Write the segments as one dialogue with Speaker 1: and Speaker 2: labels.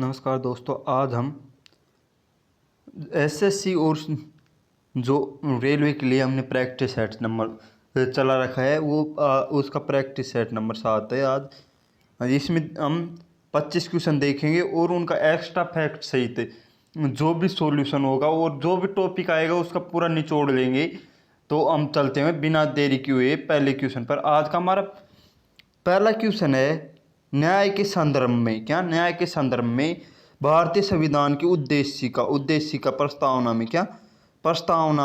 Speaker 1: नमस्कार दोस्तों, आज हम एसएससी और जो रेलवे के लिए हमने प्रैक्टिस सेट नंबर चला रखा है वो उसका प्रैक्टिस सेट नंबर 7 है। आज इसमें हम 25 क्वेश्चन देखेंगे और उनका एक्स्ट्रा फैक्ट सहित जो भी सॉल्यूशन होगा और जो भी टॉपिक आएगा उसका पूरा निचोड़ लेंगे। तो हम चलते हैं बिना देरी किए हुए पहले क्वेश्चन पर। आज का हमारा पहला क्वेश्चन है, न्याय के संदर्भ में न्याय के संदर्भ में भारतीय संविधान की उद्देश्य का प्रस्तावना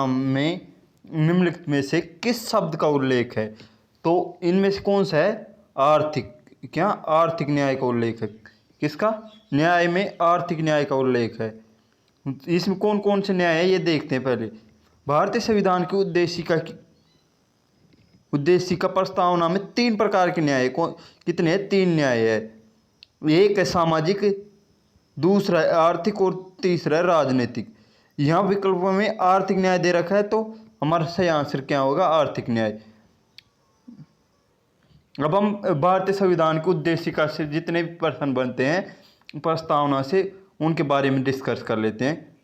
Speaker 1: में निम्नलिखित में से किस शब्द का उल्लेख है? तो इनमें से कौन सा है? आर्थिक न्याय का उल्लेख है। किसका? न्याय में आर्थिक न्याय का उल्लेख है। इसमें कौन कौन से न्याय है ये देखते हैं। पहले भारतीय संविधान की उद्देश्य का प्रस्तावना में 3 प्रकार के न्याय कितने हैं? 3 न्याय है। एक है सामाजिक, दूसरा है आर्थिक और तीसरा है राजनीतिक। यहाँ विकल्पों में आर्थिक न्याय दे रखा है तो हमारा सही आंसर क्या होगा? आर्थिक न्याय। अब हम भारतीय संविधान के उद्देश्य का से जितने भी प्रश्न बनते हैं प्रस्तावना से उनके बारे में डिस्कस कर लेते हैं।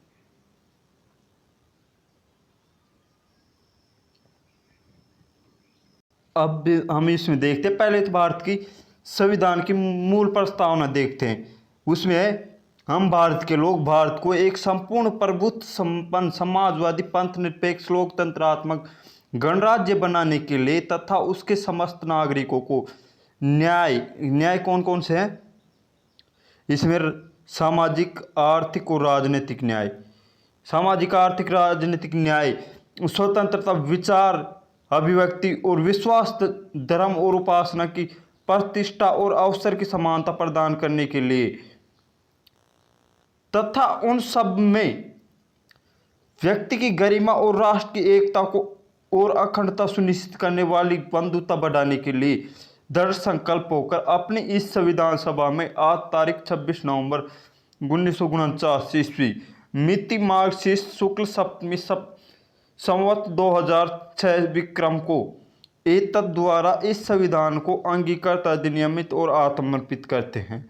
Speaker 1: अब हम इसमें देखते हैं, पहले तो भारत की संविधान की मूल प्रस्तावना देखते हैं। उसमें हम भारत के लोग भारत को एक संपूर्ण प्रभुत्व संपन्न समाजवादी पंथ निरपेक्ष लोकतंत्रात्मक गणराज्य बनाने के लिए तथा उसके समस्त नागरिकों को न्याय कौन कौन से हैं? इसमें सामाजिक, आर्थिक और राजनीतिक न्याय। सामाजिक, आर्थिक, राजनीतिक न्याय, स्वतंत्रता, विचार, अभिव्यक्ति और विश्वास, धर्म और उपासना की प्रतिष्ठा और अवसर की समानता प्रदान करने के लिए तथा उन सब में व्यक्ति की गरिमा और राष्ट्र की एकता को और अखंडता सुनिश्चित करने वाली बंधुता बढ़ाने के लिए दृढ़ संकल्प होकर अपनी इस संविधान सभा में आज तारीख 26 नवंबर 1949 ईस्वी मिति मार्गशीर्ष शुक्ल सप्तमी संवत 2006 विक्रम को एतद द्वारा इस संविधान को अंगीकृत, अधिनियमित और आत्मर्पित करते हैं।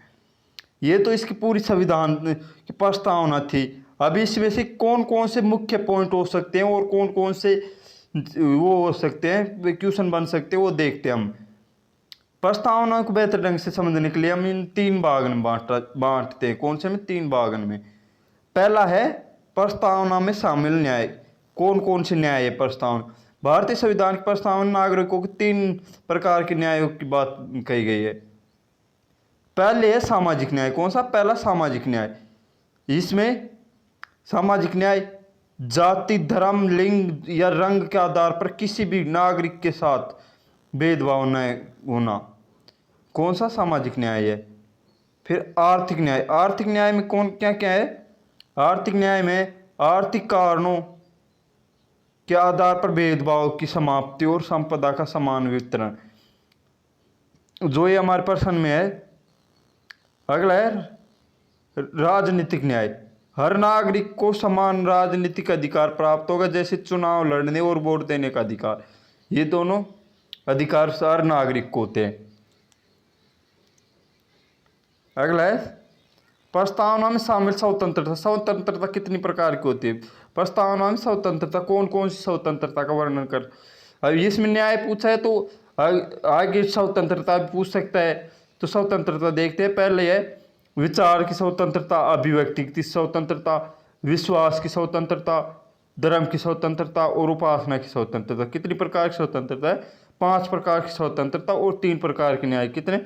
Speaker 1: ये तो इसकी पूरी संविधान की प्रस्तावना थी। अब इसमें से कौन कौन से मुख्य पॉइंट हो सकते हैं और कौन कौन से वो हो सकते हैं, क्वेश्चन बन सकते हैं, वो देखते हैं हम। प्रस्तावना को बेहतर ढंग से समझने के लिए हम इन 3 भाग में बांटते हैं। कौन से में? 3 भाग में। पहला है प्रस्तावना में शामिल न्याय। कौन कौन से न्याय है प्रस्तावना? भारतीय संविधान की प्रस्तावना नागरिकों के 3 प्रकार के न्यायों की बात कही गई है। पहले है सामाजिक न्याय। कौन सा? पहला सामाजिक न्याय। इसमें सामाजिक न्याय जाति, धर्म, लिंग या रंग के आधार पर किसी भी नागरिक के साथ भेदभाव न होना। कौन सा? सामाजिक न्याय है। फिर आर्थिक न्याय। आर्थिक न्याय में कौन क्या क्या है? आर्थिक न्याय में आर्थिक कारणों के आधार पर भेदभाव की समाप्ति और संपदा का समान वितरण। जो ये हमारे प्रश्न में है। अगला है राजनीतिक न्याय। हर नागरिक को समान राजनीतिक अधिकार प्राप्त होगा, जैसे चुनाव लड़ने और वोट देने का अधिकार। ये दोनों अधिकार हर नागरिक को होते हैं। अगला है प्रस्तावना में शामिल स्वतंत्रता। स्वतंत्रता कितनी प्रकार की होती है? प्रस्तावना में स्वतंत्रता, कौन कौन सी स्वतंत्रता का वर्णन कर। अब इसमें न्याय पूछा है तो आगे स्वतंत्रता भी पूछ सकता है। तो स्वतंत्रता देखते हैं। पहले है विचार की स्वतंत्रता, अभिव्यक्ति की स्वतंत्रता, विश्वास की स्वतंत्रता, धर्म की स्वतंत्रता और उपासना की स्वतंत्रता। कितनी प्रकार की स्वतंत्रता है? 5 प्रकार की स्वतंत्रता और 3 प्रकार के न्याय। कितने?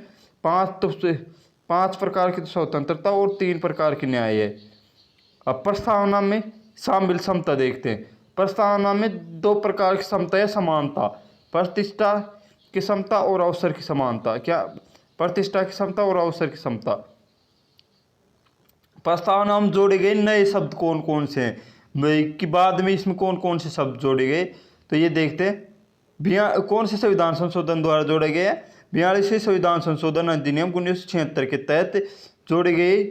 Speaker 1: 5 प्रकार की स्वतंत्रता और 3 प्रकार के न्याय है। अब प्रस्तावना में शामिल समता देखते हैं। प्रस्तावना में 2 प्रकार की समता है। समानता, प्रतिष्ठा की समता और अवसर की समानता। क्या? प्रतिष्ठा की समता और अवसर की समता। प्रस्तावना में जोड़े गए नए शब्द कौन कौन से हैं कि बाद में इसमें कौन कौन से शब्द जोड़े गए, तो ये देखते हैं। कौन से संविधान संशोधन द्वारा जोड़े गए हैं? 42वें संविधान संशोधन अधिनियम 1976 के तहत जोड़े गए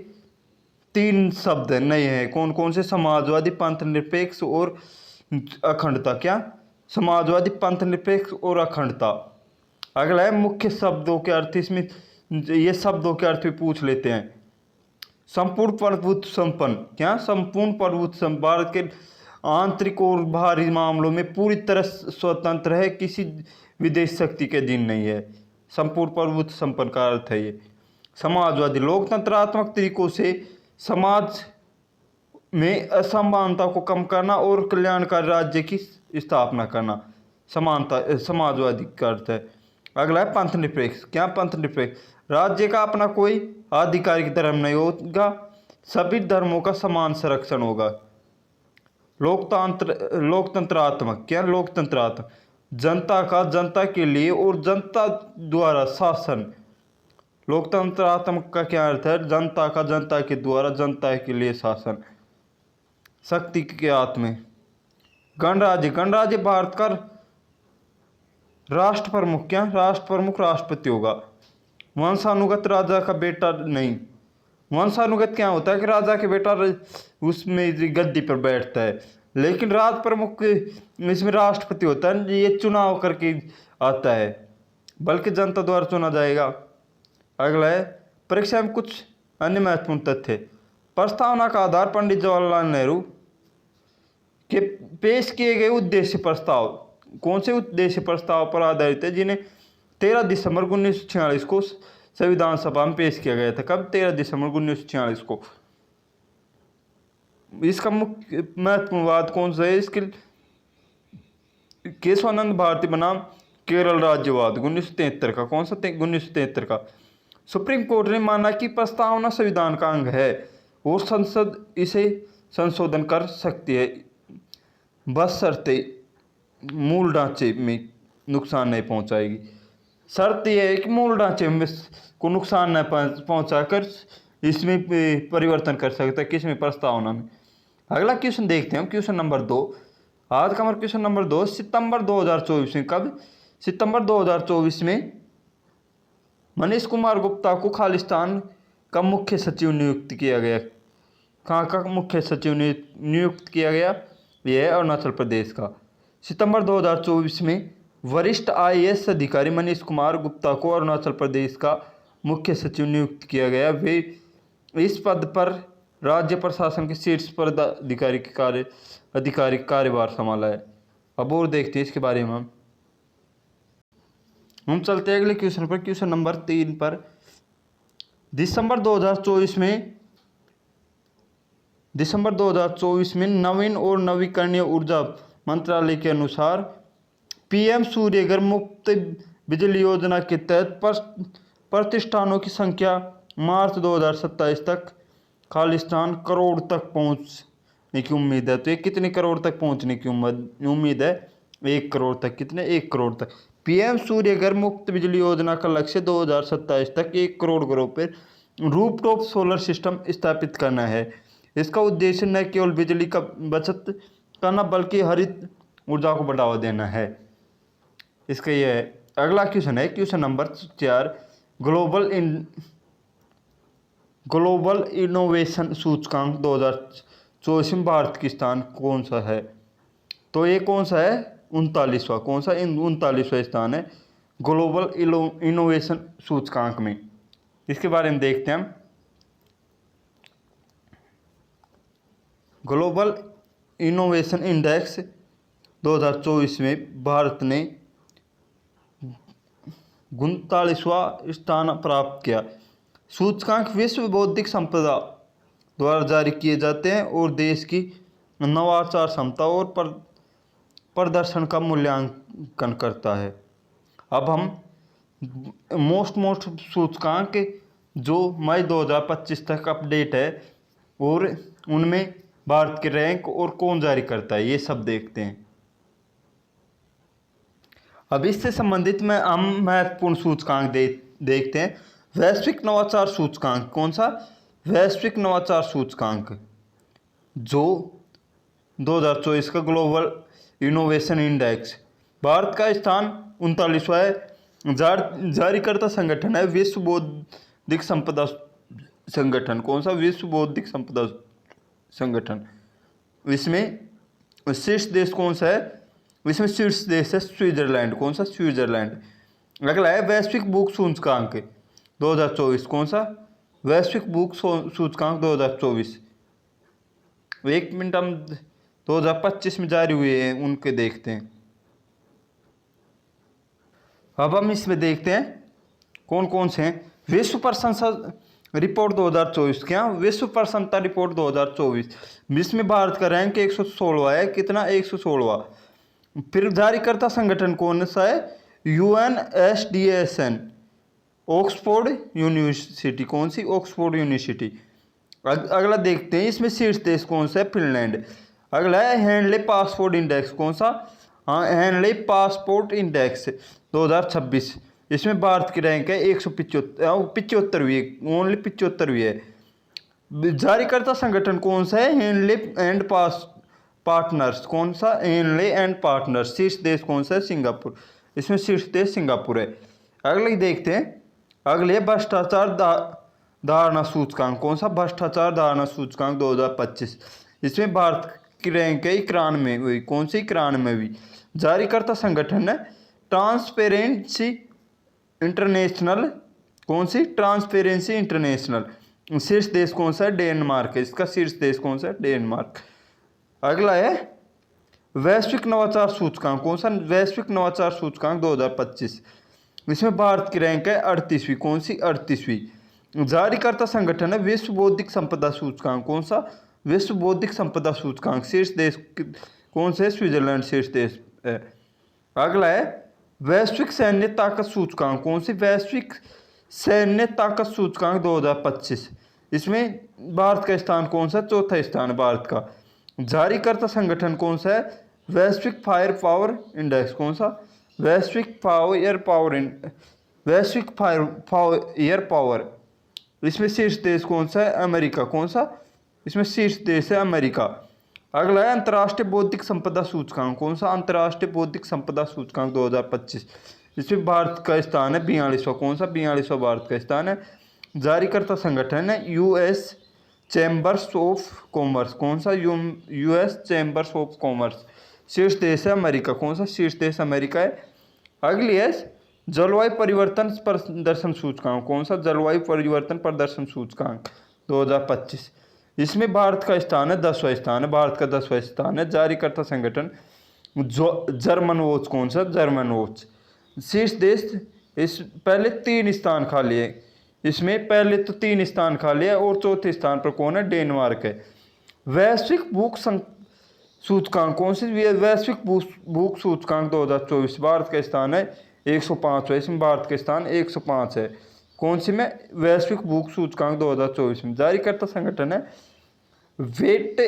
Speaker 1: 3 शब्द नए हैं। कौन कौन से? समाजवादी, पंथ निरपेक्ष और अखंडता। क्या? समाजवादी, पंथ निरपेक्ष और अखंडता। अगला है मुख्य शब्दों के अर्थ। इसमें ये शब्दों के अर्थ भी पूछ लेते हैं। संपूर्ण प्रभुत्व संपन्न, क्या संपूर्ण प्रभुत्व संपन्न, भारत के आंतरिक और बाहरी मामलों में पूरी तरह स्वतंत्र है, किसी विदेश शक्ति के अधीन नहीं है। संपूर्ण प्रभुत्व संपन्न का अर्थ है ये। समाजवादी, लोकतंत्रात्मक तरीकों से समाज में असमानता को कम करना और कल्याणकारी राज्य की स्थापना करना, समाजवादी का अर्थ है। अगला है पंथ निरपेक्ष, क्या पंथ निरपेक्ष, राज्य का अपना कोई आधिकारिक धर्म नहीं होगा, सभी धर्मों का समान संरक्षण होगा। लोकतंत्रात्मक, क्या लोकतंत्रात्मक, जनता का जनता के लिए और जनता द्वारा शासन। लोकतंत्रात्मक का क्या अर्थ है, जनता का जनता के द्वारा जनता के लिए शासन। शक्ति के आत्म, गणराज्य, गणराज्य भारत का राष्ट्र प्रमुख, क्या राष्ट्र प्रमुख राष्ट्रपति होगा। वंशानुगत, राजा का बेटा नहीं। वंशानुगत क्या होता है कि राजा के बेटा उसमें गद्दी पर बैठता है, लेकिन राज प्रमुख इसमें राष्ट्रपति होता है, ये चुनाव करके आता है, बल्कि जनता द्वारा चुना जाएगा। अगला है परीक्षा में कुछ अन्य महत्वपूर्ण तथ्य। प्रस्तावना का आधार पंडित जवाहरलाल नेहरू के पेश किए गए उद्देश्य प्रस्ताव, कौन से उद्देश्य प्रस्ताव पर आधारित है, जिन्हें 13 दिसंबर 1946 को संविधान सभा में पेश किया गया था। कब? 13 दिसंबर 1946 को। इसका मुख्य महत्वपूर्ण वाद कौन सा है, इसके केशवानंद भारती बनाम केरल राज्यवाद 1973 का, कौन सा 1973 का। सुप्रीम कोर्ट ने माना कि प्रस्तावना संविधान का अंग है और संसद इसे संशोधन कर सकती है, बशर्ते मूल ढांचे में नुकसान नहीं पहुंचाएगी। शर्त यह है कि मूल ढांचे में को नुकसान न पहुंचाकर इसमें परिवर्तन कर सकता है, किसमें, प्रस्तावना में। अगला क्वेश्चन देखते हैं, क्वेश्चन नंबर 2। आज का हमारा क्वेश्चन नंबर 2, सितंबर 2024 में, कब? सितंबर 2024 में मनीष कुमार गुप्ता को खालिस्तान का मुख्य सचिव नियुक्त किया गया। कहाँ का मुख्य सचिव नियुक्त किया गया? यह है अरुणाचल प्रदेश का। सितंबर 2024 में वरिष्ठ IAS अधिकारी मनीष कुमार गुप्ता को अरुणाचल प्रदेश का मुख्य सचिव नियुक्त किया गया। वे इस पद पर राज्य प्रशासन के शीर्ष पदाधिकारी के कार्यभार संभाला है। अब और देखते हैं इसके बारे में। हम चलते हैं अगले क्वेश्चन पर, क्वेश्चन नंबर 3 पर। दिसंबर 2024 में नवीन और नवीकरणीय ऊर्जा मंत्रालय के अनुसार PM सूर्यघर मुफ्त बिजली योजना के तहत प्रतिष्ठानों की संख्या मार्च 2027 तक खालिस्तान करोड़ तक पहुंचने की उम्मीद है। तो ये कितने करोड़ तक पहुंचने की उम्मीद है? 1 करोड़ तक। कितने? 1 करोड़ तक। PM सूर्यघर मुफ्त बिजली योजना का लक्ष्य 2027 तक 1 करोड़ घरों पर रूफटॉप सोलर सिस्टम स्थापित करना है। इसका उद्देश्य न केवल बिजली का बचत करना बल्कि हरित ऊर्जा को बढ़ावा देना है। इसका यह है। अगला क्वेश्चन है क्वेश्चन नंबर 4। ग्लोबल इनोवेशन सूचकांक 2024 में भारत की स्थान कौन सा है? तो ये कौन सा है? 39वां। कौन सा? 39वां स्थान है ग्लोबल इनोवेशन सूचकांक में। इसके बारे में देखते हैं हम। ग्लोबल इनोवेशन इंडेक्स 2024 में भारत ने 39वां स्थान प्राप्त किया। सूचकांक विश्व बौद्धिक संपदा द्वारा जारी किए जाते हैं और देश की नवाचार क्षमता और प्रदर्शन का मूल्यांकन करता है। अब हम मोस्ट सूचकांक जो मई 2025 तक अपडेट है और उनमें भारत के रैंक और कौन जारी करता है, ये सब देखते हैं। अब इससे संबंधित में हम महत्वपूर्ण सूचकांक देखते हैं। वैश्विक नवाचार सूचकांक, कौन सा? वैश्विक नवाचार सूचकांक जो 2024 का ग्लोबल इनोवेशन इंडेक्स। भारत का स्थान 39वां है। जारीकर्ता संगठन है विश्व बौद्धिक संपदा संगठन। कौन सा? विश्व बौद्धिक संपदा संगठन। इसमें शीर्ष देश कौन सा है? इसमें शीर्ष देश है स्विट्जरलैंड। कौन सा? स्विट्जरलैंड। अगला है वैश्विक बुक सूचकांक 2024। कौन सा? वैश्विक भूख सूचकांक 2024। एक मिनट, हम 2025 में जारी हुए हैं उनके देखते हैं। अब हम इसमें देखते हैं कौन कौन से हैं। विश्व प्रशंसा रिपोर्ट 2024। क्या विश्व प्रशंसा रिपोर्ट 2024, जिसमें भारत का रैंक 116 है। कितना? 116। फिर जारीकर्ता संगठन कौन सा है? UNSDSN, Oxford university. कौन सी? Oxford university. अगला देखते हैं इसमें शीर्ष देश कौन सा है? फिनलैंड। अगला है हैंडले पासपोर्ट इंडेक्स। कौन सा? हाँ, हैंडले पासपोर्ट इंडेक्स 2026। इसमें भारत की रैंक है 175वीं, ओनली 75वीं है। जारीकर्ता संगठन कौन सा है? Handle and partners. कौन सा? Handle and partners. शीर्ष देश कौन सा है? सिंगापुर। इसमें शीर्ष देश सिंगापुर है। अगले देखते हैं, अगले भ्रष्टाचार धारणा सूचकांक। कौन सा? भ्रष्टाचार धारणा सूचकांक 2025। इसमें भारत की रैंक है 91वीं। कौन सी? 91वीं। जारीकर्ता संगठन है ट्रांसपेरेंसी इंटरनेशनल। कौन सी? Transparency international. शीर्ष देश कौन सा है? डेनमार्क है। इसका शीर्ष देश कौन सा है? डेनमार्क। अगला है वैश्विक नवाचार सूचकांक। कौन सा? वैश्विक नवाचार सूचकांक 2025। इसमें भारत की रैंक है 38वीं। कौन सी? 38वीं। जारीकर्ता संगठन है विश्व बौद्धिक संपदा सूचकांक। कौन सा? विश्व बौद्धिक संपदा सूचकांक। शीर्ष देश कौन से? स्विट्जरलैंड शीर्ष देश है। अगला है वैश्विक सैन्य ताकत सूचकांक। कौन सी? वैश्विक सैन्य ताकत सूचकांक 2025। इसमें भारत का स्थान कौन सा? चौथा स्थान है भारत का। जारीकर्ता संगठन कौन सा है? वैश्विक फायर पावर इंडेक्स। कौन सा? वैश्विक फायर पावर। इसमें शीर्ष देश कौन सा है? अमेरिका। कौन सा? इसमें शीर्ष देश है अमेरिका। अगला है अंतर्राष्ट्रीय बौद्धिक संपदा सूचकांक। कौन सा? अंतर्राष्ट्रीय बौद्धिक संपदा सूचकांक 2025। इसमें भारत का स्थान है 42वां। कौन सा? 42वां भारत का स्थान है। जारीकर्ता संगठन है US चैम्बर्स ऑफ कॉमर्स। कौन सा? US chambers of commerce. शीर्ष देश है अमेरिका। कौन सा? शीर्ष देश अमेरिका है। अगली है जलवायु परिवर्तन प्रदर्शन सूचकांक। कौन सा? जलवायु परिवर्तन प्रदर्शन सूचकांक 2025। इसमें भारत का स्थान है 10वां स्थान है। भारत का 10वां स्थान है। जारीकर्ता संगठन जर्मन वॉच। कौन सा? German watch. शीर्ष देश इस पहले 3 स्थान खाली है। इसमें पहले तो 3 स्थान खाली है और चौथे स्थान पर कौन है? डेनमार्क है। वैश्विक भूख सूचकांक। कौन सी? वैश्विक भूख सूचकांक 2024। भारत का स्थान है 105। इसमें भारत का स्थान 105 है। कौन सी में? वैश्विक भूख सूचकांक 2024 में। जारीकर्ता संगठन है वेट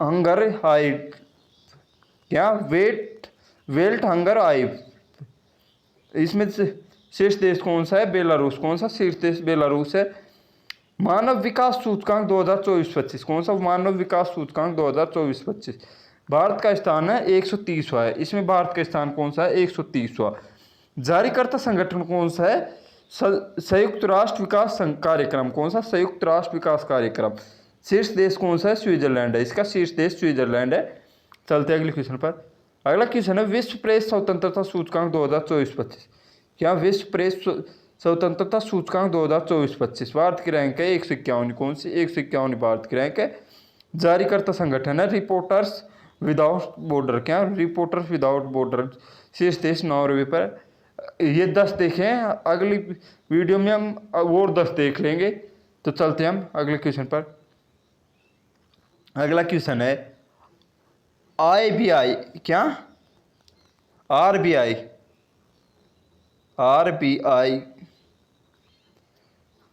Speaker 1: हंगर हाइव। क्या? Belt hunger hive. इसमें शीर्ष देश कौन सा है? बेलारूस। कौन सा? शीर्ष देश बेलारूस है। मानव विकास सूचकांक 2024-25। कौन सा? मानव विकास सूचकांक 2024-25। भारत का स्थान है 130वां है। इसमें भारत का स्थान कौन सा है? 130वां। जारीकर्ता संगठन कौन सा है? संयुक्त राष्ट्र विकास कार्यक्रम। कौन सा? संयुक्त राष्ट्र विकास कार्यक्रम। शीर्ष देश कौन सा है? स्विट्जरलैंड है। इसका शीर्ष देश स्विट्जरलैंड है। चलते अगले क्वेश्चन पर। अगला क्वेश्चन है विश्व प्रेस स्वतंत्रता सूचकांक 2024-25। क्या? विश्व प्रेस स्वतंत्रता सूचकांक 2024-25। भारत की रैंक है 151। कौन सी? 151 भारत की रैंक है। जारीकर्ता संगठन है रिपोर्टर्स विदाउट बॉर्डर। क्या? Reporters without border. शीर्ष देश नॉर्वे पर। ये 10 देखें, अगली वीडियो में हम और 10 देख लेंगे। तो चलते हम अगले क्वेश्चन पर। अगला क्वेश्चन है IBI। क्या? RBI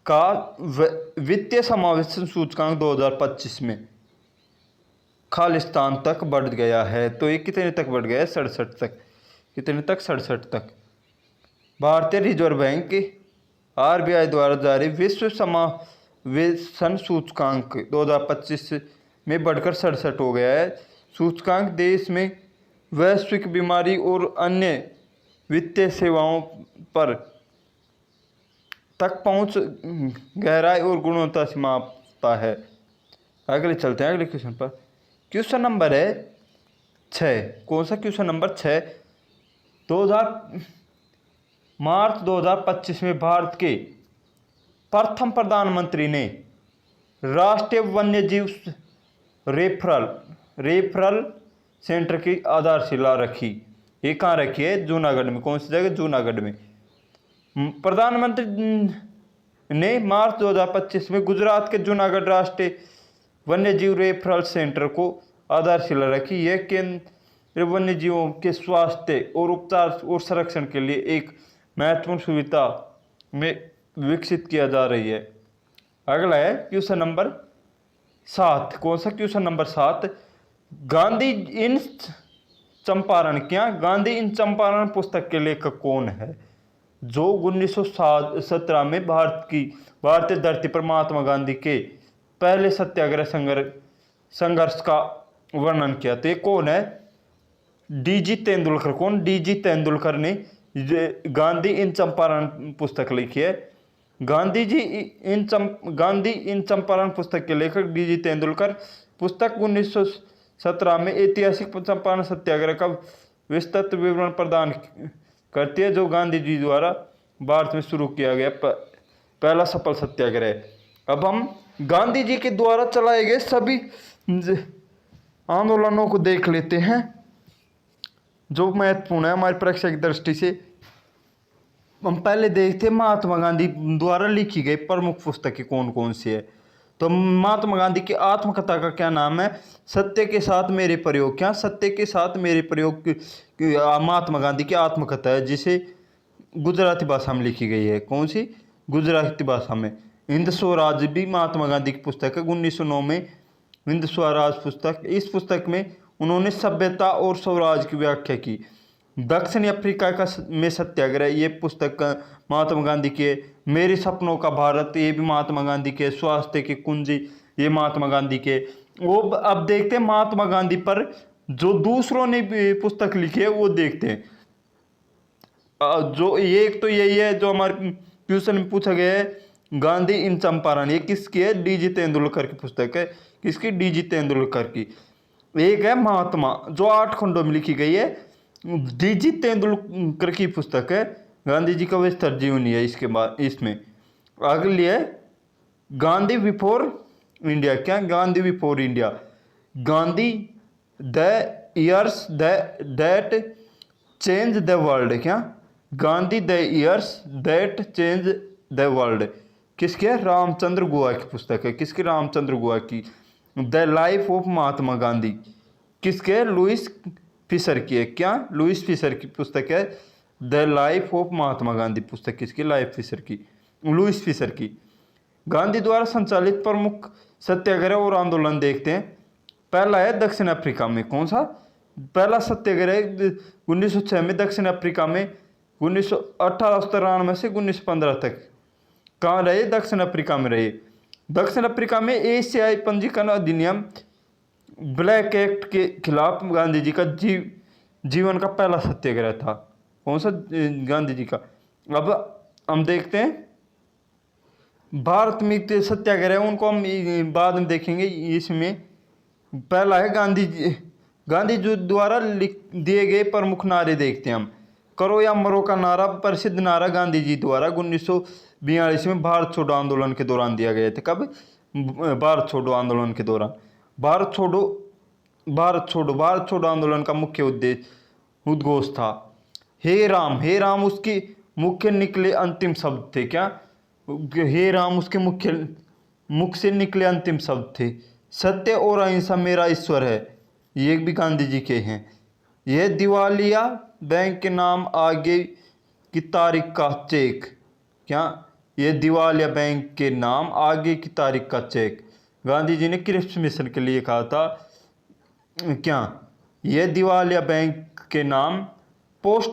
Speaker 1: का वित्तीय समावेशन सूचकांक 2025 में खालिस्तान तक बढ़ गया है। तो ये कितने तक बढ़ गया है? 67 तक। कितने तक? 67 तक। भारतीय रिजर्व बैंक RBI द्वारा जारी विश्व समावेशन सूचकांक 2025 में बढ़कर 67 हो गया है। सूचकांक देश में वैश्विक बीमारी और अन्य वित्तीय सेवाओं पर तक पहुंच, गहराई और गुणवत्ता से मापता है। अगले चलते हैं अगले क्वेश्चन पर। क्वेश्चन नंबर है 6। कौन सा? Question number 6। मार्च 2025 में भारत के प्रथम प्रधानमंत्री ने राष्ट्रीय वन्यजीव रेफरल सेंटर की आधारशिला रखी। ये कहाँ रखी है? जूनागढ़ में। कौन सी जगह? जूनागढ़ में। प्रधानमंत्री ने मार्च 2025 में गुजरात के जूनागढ़ राष्ट्रीय वन्यजीव रेफरल सेंटर को आधारशिला रखी। यह केंद्र वन्यजीवों के स्वास्थ्य और उपचार और संरक्षण के लिए एक महत्वपूर्ण सुविधा में विकसित किया जा रही है। अगला है क्वेश्चन नंबर 7। कौन सा? Question number 7। गांधी इन चंपारण, क्या गांधी इन चंपारण पुस्तक के लेखक कौन है? जो 1917 में भारतीय धरती पर महात्मा गांधी के पहले सत्याग्रह संघर्ष का वर्णन किया। तो ये कौन है? डीजी तेंदुलकर। कौन? डीजी तेंदुलकर ने गांधी इन चंपारण पुस्तक लिखी है। गांधी इन चंपारण पुस्तक के लेखक डीजी तेंदुलकर। पुस्तक 1917 में ऐतिहासिक चंपारण सत्याग्रह का विस्तृत विवरण प्रदान करती है, जो गांधी जी द्वारा भारत में शुरू किया गया पहला सफल सत्याग्रह। अब हम गांधी जी के द्वारा चलाए गए सभी आंदोलनों को देख लेते हैं, जो महत्वपूर्ण है हमारी परीक्षा की दृष्टि से। हम पहले देखते हैं महात्मा गांधी द्वारा लिखी गई प्रमुख पुस्तकें कौन कौन सी है। तो महात्मा गांधी की आत्मकथा का क्या नाम है? सत्य के साथ मेरे प्रयोग। क्या? सत्य के साथ मेरे प्रयोग महात्मा गांधी की आत्मकथा है, जिसे गुजराती भाषा में लिखी गई है। कौन सी? गुजराती भाषा में। हिंद स्वराज भी महात्मा गांधी की पुस्तक है। 1909 में हिंद स्वराज पुस्तक। इस पुस्तक में उन्होंने सभ्यता और स्वराज की व्याख्या की। दक्षिण अफ्रीका में सत्याग्रह, ये पुस्तक महात्मा गांधी के। मेरे सपनों का भारत, ये भी महात्मा गांधी के। स्वास्थ्य की कुंजी, ये महात्मा गांधी के। वो अब देखते हैं महात्मा गांधी पर जो दूसरों ने पुस्तक लिखी है, वो देखते हैं। जो ये एक तो यही है जो हमारे क्वेश्चन में पूछा गया है, गांधी इन चंपारण। ये किसकी है? डीजी तेंदुलकर की पुस्तक है। किसकी? डीजी तेंदुलकर की। एक है महात्मा, जो 8 खंडों में लिखी गई है। डीजी तेंदुलकर की पुस्तक है। गांधी जी का विस्तार जीवनी है इसके बाद। इसमें अगली है गांधी बिफोर इंडिया। क्या? Gandhi before India. Gandhi the years that change the world. क्या? Gandhi the years that change the world. किसकी है? रामचंद्र गुहा की पुस्तक है। किसकी? रामचंद्र गुहा की। The life of Mahatma Gandhi किसके है? लुइस फिशर की है। क्या? लुइस फिशर की पुस्तक है। The life of Mahatma Gandhi पुस्तक किसकी? लाइफ फिशर की, लुइस फिशर की। गांधी द्वारा संचालित प्रमुख सत्याग्रह और आंदोलन देखते हैं। पहला है दक्षिण अफ्रीका में। कौन सा? पहला सत्याग्रह 1906 में दक्षिण अफ्रीका में। 1893 से 1915 तक कहाँ रहे? दक्षिण अफ्रीका में रहे। दक्षिण अफ्रीका में एशियाई पंजीकरण अधिनियम ब्लैक एक्ट के खिलाफ गांधी जी का जीवन का पहला सत्याग्रह था। कौन सा? गांधी जी का। अब हम देखते हैं भारत में सत्याग्रह, उनको हम बाद में देखेंगे। इसमें पहला है गांधी जी द्वारा दिए गए प्रमुख नारे देखते हैं हम। करो या मरो का नारा, प्रसिद्ध नारा गांधी जी द्वारा 1942 में भारत छोड़ो आंदोलन के दौरान दिया गया था। कब? भारत छोड़ो आंदोलन के दौरान। भारत छोड़ो आंदोलन का मुख्य उद्घोष था हे राम उसके मुख्य निकले अंतिम शब्द थे। क्या? हे राम उसके मुख से निकले अंतिम शब्द थे। सत्य और अहिंसा मेरा ईश्वर है, ये भी गांधी जी के हैं। यह दिवालिया बैंक के नाम आगे की तारीख का चेक। क्या? यह दिवालिया बैंक के नाम आगे की तारीख का चेक गांधी जी ने क्रिप्स मिशन के लिए कहा था। क्या? यह दिवालिया बैंक के नाम पोस्ट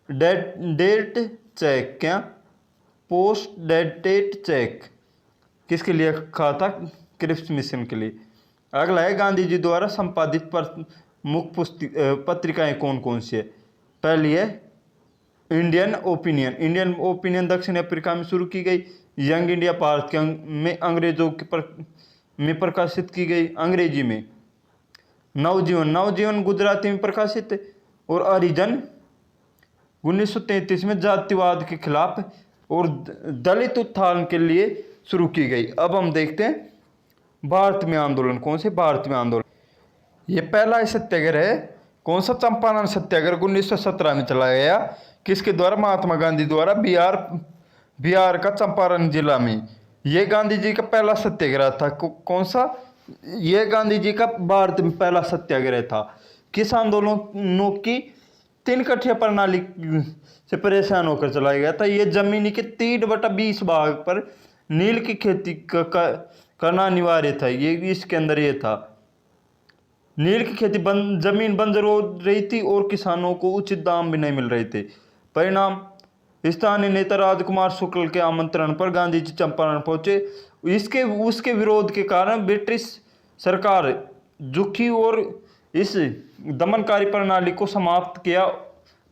Speaker 1: डेट चेक। क्या? पोस्ट डेटेड चेक किसके लिए कहा था? क्रिप्स मिशन के लिए। अगला है गांधी जी द्वारा संपादित प्रमुख पत्रिकाएं कौन कौन सी है? पहली है इंडियन ओपिनियन दक्षिण अफ्रीका में शुरू की गई। यंग इंडिया भारत में अंग्रेजों में प्रकाशित की गई अंग्रेजी में। नवजीवन गुजराती में प्रकाशित। और हरिजन 1933 में जातिवाद के खिलाफ और दलित उत्थान के लिए शुरू की गई। अब हम देखते हैं भारत में आंदोलन। कौन से भारत में आंदोलन? ये पहला सत्याग्रह है। कौन सा? चंपारण सत्याग्रह 1917 में चलाया गया। किसके द्वारा? महात्मा गांधी द्वारा। बिहार का चंपारण जिला में। ये गांधी जी का पहला सत्याग्रह था। कौन सा? ये गांधी जी का भारत में पहला सत्याग्रह था। किस आंदोलनों की? तीन कठिया प्रणाली से परेशान होकर चलाया गया था। ये जमीनी के 3/20 भाग पर नील की खेती करना अनिवार्य था। ये इसके अंदर ये था। नील की खेती जमीन बंजर हो रही थी और किसानों को उचित दाम भी नहीं मिल रहे थे। परिणाम, स्थानीय नेता राजकुमार शुक्ल के आमंत्रण पर गांधी जी चंपारण पहुंचे। उसके विरोध के कारण ब्रिटिश सरकार झुकी और इस दमनकारी प्रणाली को समाप्त किया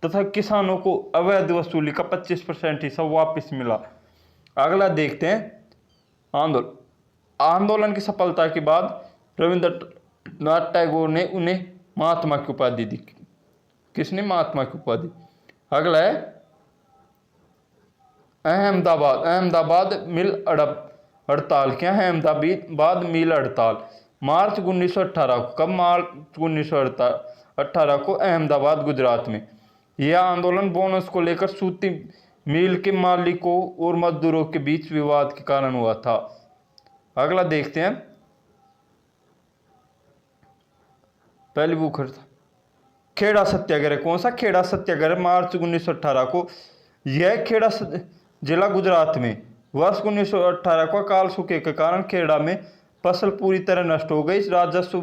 Speaker 1: तथा किसानों को अवैध वसूली का 25% हिस्सा वापस मिला। अगला देखते हैं आंदोलन की सफलता के बाद रविंद्रनाथ टैगोर ने उन्हें महात्मा की उपाधि दी। किसने? महात्मा की उपाधि। अगला है अहमदाबाद मिल हड़ताल। क्या है अहमदाबाद मिल हड़ताल? मार्च 1918 को। कब? मार्च 1918 को अहमदाबाद, गुजरात में। यह आंदोलन बोनस को लेकर सूती मिल के मालिकों और मजदूरों के बीच विवाद के कारण हुआ था। अगला देखते हैं पहली बुक खेड़ा सत्याग्रह। कौन सा? खेड़ा सत्याग्रह मार्च 1918 को। यह खेड़ा जिला, गुजरात में। वर्ष 1918 को अकाल सूखे के कारण खेड़ा में फसल पूरी तरह नष्ट हो गई। राजस्व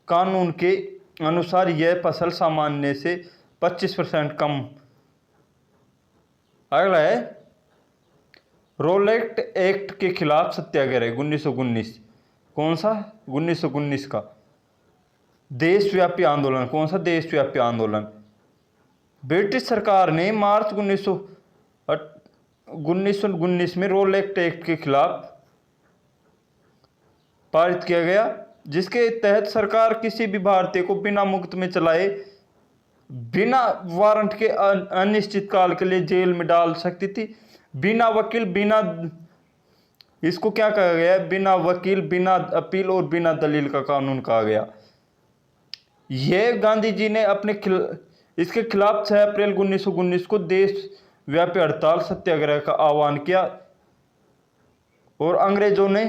Speaker 1: कानून के अनुसार यह फसल सामान्य से 25% कम। अगला है रोलेट एक्ट के खिलाफ सत्याग्रह 1919। कौन सा? 1919 का देशव्यापी आंदोलन। कौन सा? देशव्यापी आंदोलन। ब्रिटिश सरकार ने मार्च 1919 में रोलेट एक्ट के खिलाफ पारित किया गया, जिसके तहत सरकार किसी भी भारतीय को बिना मुफ्त में चलाए बिना वारंट के अनिश्चित काल के लिए जेल में डाल सकती थी। बिना वकील, इसको क्या कहा गया? बिना वकील, बिना अपील और बिना दलील का कानून कहा गया। यह गांधी जी ने इसके खिलाफ 6 अप्रैल 1919 को देशव्यापी हड़ताल सत्याग्रह का आह्वान किया और अंग्रेजों ने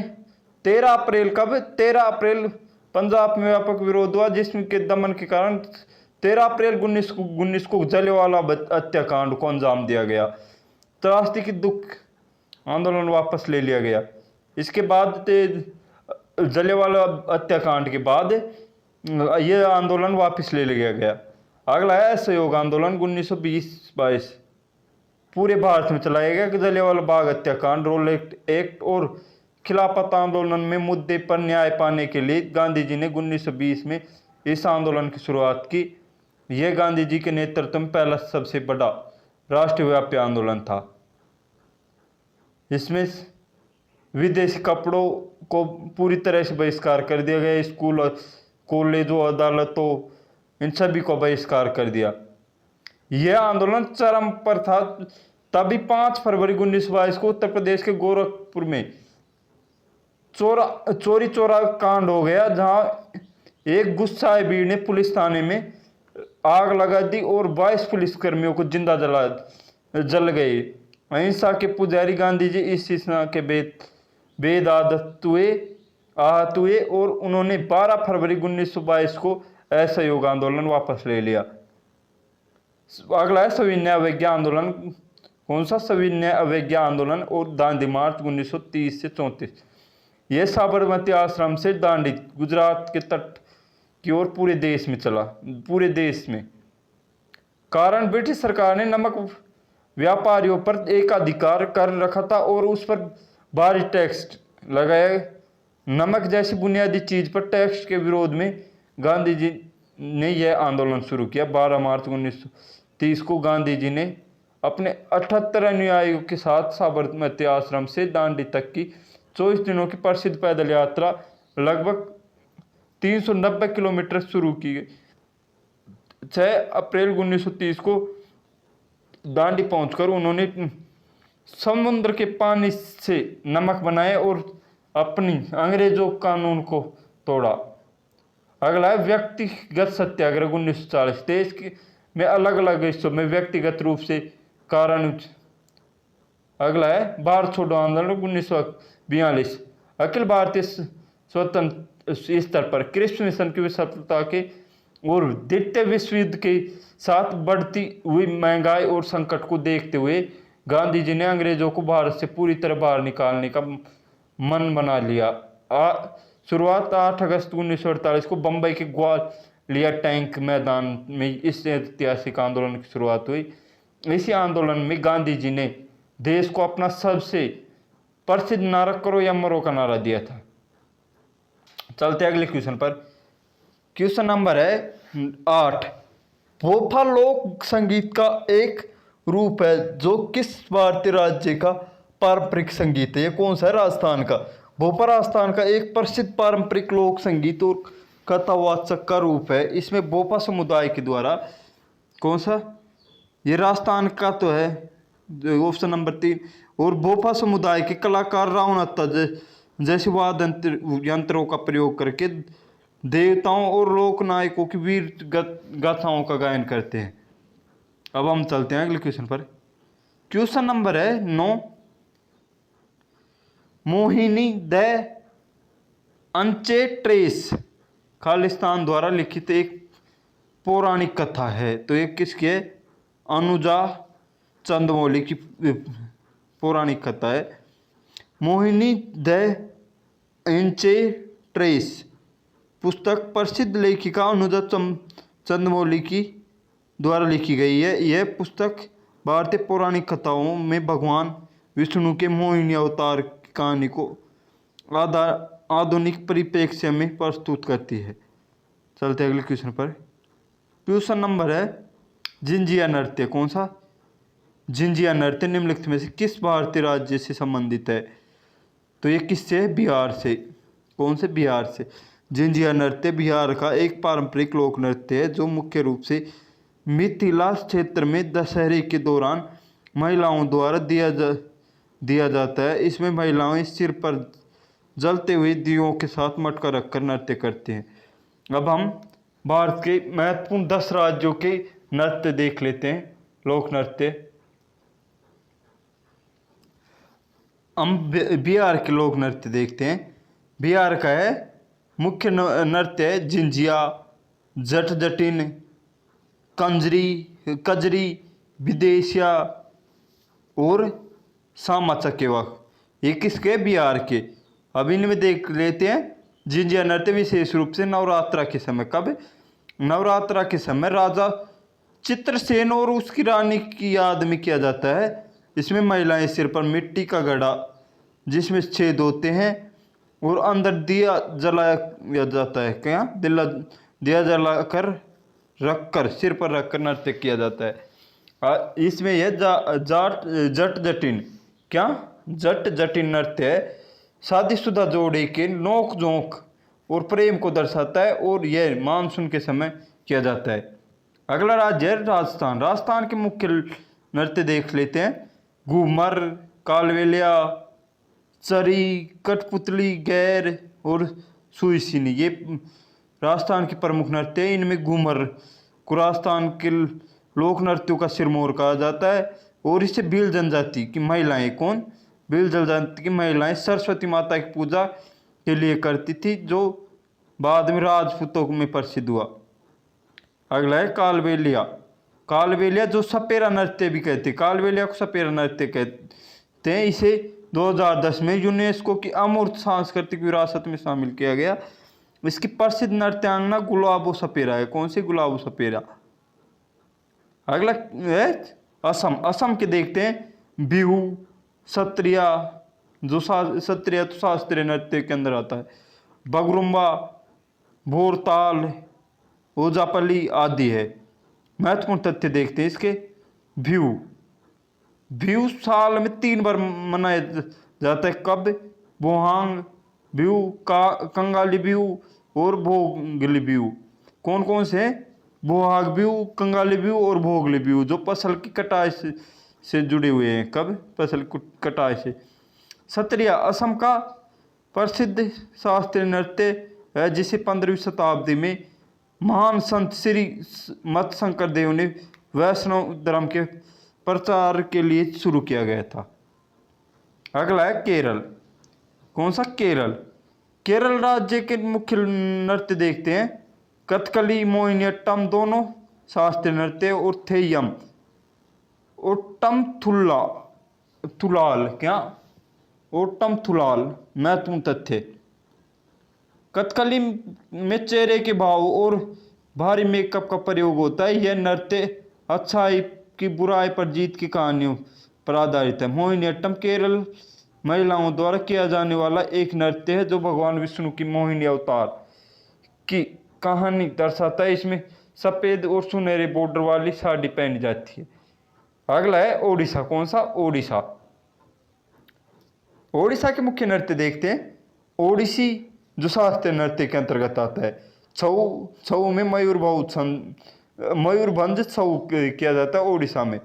Speaker 1: 13 अप्रैल पंजाब में व्यापक विरोध हुआ, जिसके दमन के कारण 13 अप्रैल 1919 को जलियांवाला हत्याकांड को अंजाम दिया गया। त्रासदी की दुख आंदोलन वापस ले लिया गया। इसके बाद जलियांवाला हत्याकांड के बाद यह आंदोलन वापस ले लिया गया। अगला है असहयोग आंदोलन 1920-22। पूरे भारत में चलाया गया। जलियांवाला बाग हत्याकांड, रोलेट एक्ट और खिलाफत आंदोलन में मुद्दे पर न्याय पाने के लिए गांधी जी ने 1920 में इस आंदोलन की शुरुआत की। यह गांधी जी के नेतृत्व में पहला सबसे बड़ा राष्ट्रव्यापी आंदोलन था। इसमें विदेशी कपड़ों को पूरी तरह से बहिष्कार कर दिया गया। स्कूल, कॉलेजों, अदालतों, इन सभी को बहिष्कार कर दिया। यह आंदोलन चरम पर था। तभी 5 फरवरी 1922 को उत्तर प्रदेश के गोरखपुर में चोरी चोरा कांड हो गया, जहां एक गुस्साए भीड़ ने पुलिस थाने में आग लगा दी और 22 पुलिसकर्मियों को जिंदा जल गए। अहिंसा के पुजारी गांधी जी इस हिंसा के बेद आहत हुए और उन्होंने 12 फरवरी 1922 को असहयोग आंदोलन वापस ले लिया। अगला है सविनय अवज्ञा आंदोलन। कौन सा? सविनय अवज्ञा आंदोलन और दांडी मार्च 1930 से 34। यह साबरमती आश्रम से दांडी, गुजरात के तट की ओर पूरे देश में चला। पूरे देश में कारण ब्रिटिश सरकार ने नमक व्यापारियों पर एकाधिकार कर रखा था और उस पर भारी टैक्स लगाया। नमक जैसी बुनियादी चीज पर टैक्स के विरोध में गांधी जी ने यह आंदोलन शुरू किया। 12 मार्च 1930 को गांधी जी ने अपने 78 अनुयायियों के साथ साबरमती आश्रम से दांडी तक की 24 दिनों की प्रसिद्ध पैदल यात्रा लगभग 390 किलोमीटर शुरू की। 6 अप्रैल 1930 को दांडी पहुंचकर उन्होंने समुद्र के पानी से नमक बनाए और अपनी अंग्रेजों कानून को तोड़ा। अगला है व्यक्तिगत सत्याग्रह 1940। देश के में अलग अलग हिस्सों में व्यक्तिगत रूप से कारण। अगला है भारत छोड़ो आंदोलन 1942। अखिल भारतीय स्वतंत्र स्तर पर क्रिप्स मिशन की सफलता के और द्वितीय विश्व युद्ध के साथ बढ़ती हुई महंगाई और संकट को देखते हुए गांधी जी ने अंग्रेजों को भारत से पूरी तरह बाहर निकालने का मन बना लिया। शुरुआत 8 अगस्त 1948 को बंबई के ग्वालियर टैंक मैदान में इस ऐतिहासिक आंदोलन की शुरुआत हुई। इसी आंदोलन में गांधी जी ने देश को अपना सबसे प्रसिद्ध नारा करो या मरो का नारा दिया था। चलते अगले क्वेश्चन पर। क्वेश्चन नंबर है 8। भोपा लोक संगीत का एक रूप है जो किस भारतीय राज्य का पारंपरिक संगीत है? ये कौन सा है? राजस्थान का। भोपा राजस्थान का एक प्रसिद्ध पारंपरिक लोक संगीत और कथावाचक का रूप है। इसमें भोपा समुदाय के द्वारा कौन सा? ये राजस्थान का तो है, ऑप्शन नंबर 3। और भोपा समुदाय के कलाकार रावणत्ता जैसे वाद्य यंत्रों का प्रयोग करके देवताओं और लोक नायकों की वीर गाथाओं का गायन करते हैं। अब हम चलते हैं अगले क्वेश्चन पर। क्वेश्चन नंबर है 9। मोहिनी द एन्चेंट्रेस खालिस्तान द्वारा लिखित एक पौराणिक कथा है। तो ये किसकी है? अनुजा चंद्रमौली की पौराणिक कथा है। मोहिनी द एन्चेंट्रेस पुस्तक प्रसिद्ध लेखिका अनुजा चंद्रमौली की द्वारा लिखी गई है। यह पुस्तक भारतीय पौराणिक कथाओं में भगवान विष्णु के मोहिनी अवतार की कहानी को आधुनिक परिप्रेक्ष्य में प्रस्तुत करती है। चलते अगले क्वेश्चन पर। क्वेश्चन नंबर है जिंजिया नृत्य। कौन सा? जिंजिया नृत्य निम्नलिखित में से किस भारतीय राज्य से संबंधित है? तो ये किससे? बिहार से। कौन से? बिहार से। जिंजिया नृत्य बिहार का एक पारंपरिक लोक नृत्य है जो मुख्य रूप से मिथिला क्षेत्र में दशहरे के दौरान महिलाओं द्वारा दिया जाता है। इसमें महिलाएं सिर पर जलते हुए दियों के साथ मटका रखकर नृत्य करते हैं। अब हम भारत के महत्वपूर्ण 10 राज्यों के नृत्य देख लेते हैं, लोक नृत्य। हम बिहार के लोक नृत्य देखते हैं। बिहार का है मुख्य नृत्य है जिंजिया, जट जटिन, कजरी, विदेशिया और सामा चकेवा। ये किसके? बिहार के। अब इनमें देख लेते हैं। जिंजिया नृत्य विशेष रूप से नवरात्रा के समय। कब? नवरात्रा के समय राजा चित्रसेन और उसकी रानी की याद में किया जाता है। इसमें महिलाएं सिर पर मिट्टी का घड़ा जिसमें छेद होते हैं और अंदर दिया जलाया जाता है। क्या? दिया जलाकर रखकर सिर पर रखकर नृत्य किया जाता है। इसमें यह जट जटिन क्या? जट जटिन नृत्य है शादीशुदा जोड़े के नोक झोंक और प्रेम को दर्शाता है और यह मानसून के समय किया जाता है। अगला राज्य है राजस्थान। राजस्थान के मुख्य नृत्य देख लेते हैं। घूमर, कालबेलिया, चरी, कठपुतली, गैर और सुईसिनी। ये राजस्थान के प्रमुख नृत्य है। इनमें घूमर को राजस्थान के लोक नृत्यों का सिरमौर कहा जाता है और इसे भील जनजाति की महिलाएं कौन? भील जनजाति की महिलाएं सरस्वती माता की पूजा के लिए करती थी जो बाद में राजपूतों में प्रसिद्ध हुआ। अगला है कालबेलिया। कालबेलिया जो सपेरा नृत्य भी कहते हैं। कालबेलिया को सपेरा नृत्य कहते हैं। इसे 2010 में यूनेस्को की अमूर्त सांस्कृतिक विरासत में शामिल किया गया। इसकी प्रसिद्ध नृत्यांगना गुलाबो सपेरा है। कौन सी? गुलाबो सपेरा। अगला है असम। असम के देखते हैं। बिहू, सत्रिया जो सत्रिया तो शास्त्रीय नृत्य के अंदर आता है। बगरुम्बा, भोरताल, ओजापल्ली आदि है। महत्वपूर्ण तथ्य देखते हैं इसके। बिहू साल में 3 बार मनाया जाता है। कब? बोहांग बिहू, कंगाली बिहू और भोगली बिहू। कौन कौन से हैं? बोहाग बिहू, कंगाली बिहू और भोगली बिहू जो फसल की कटाई से जुड़े हुए हैं। कब? फसल कटाई से। सत्रिया असम का प्रसिद्ध शास्त्रीय नृत्य है जिसे 15वीं शताब्दी में महान संत श्री मत्स्यशंकर देव ने वैष्णव धर्म के प्रचार के लिए शुरू किया गया था। अगला है केरल। कौन सा? केरल। केरल राज्य के मुख्य नृत्य देखते हैं। कथकली, मोहिनीअट्टम दोनों शास्त्रीय नृत्य और थेयम ओट्टम थुलाल क्या? ओट्टम थुलाल महत्वपूर्ण तथ्य। कथकली में चेहरे के भाव और भारी मेकअप का प्रयोग होता है। यह नृत्य अच्छाई की बुराई पर जीत की कहानियों पर आधारित है। मोहिनीअट्टम केरल महिलाओं द्वारा किया जाने वाला एक नृत्य है जो भगवान विष्णु की मोहिनी अवतार की कहानी दर्शाता है। इसमें सफ़ेद और सुनहरे बॉर्डर वाली साड़ी पहनी जाती है। अगला है ओडिशा। कौन सा? ओडिशा। ओडिशा के मुख्य नृत्य देखते हैं। ओडिसी जो शास्त्रीय नृत्य के अंतर्गत आता है। छऊ में मयूरभंज छऊ किया जाता है ओडिशा में।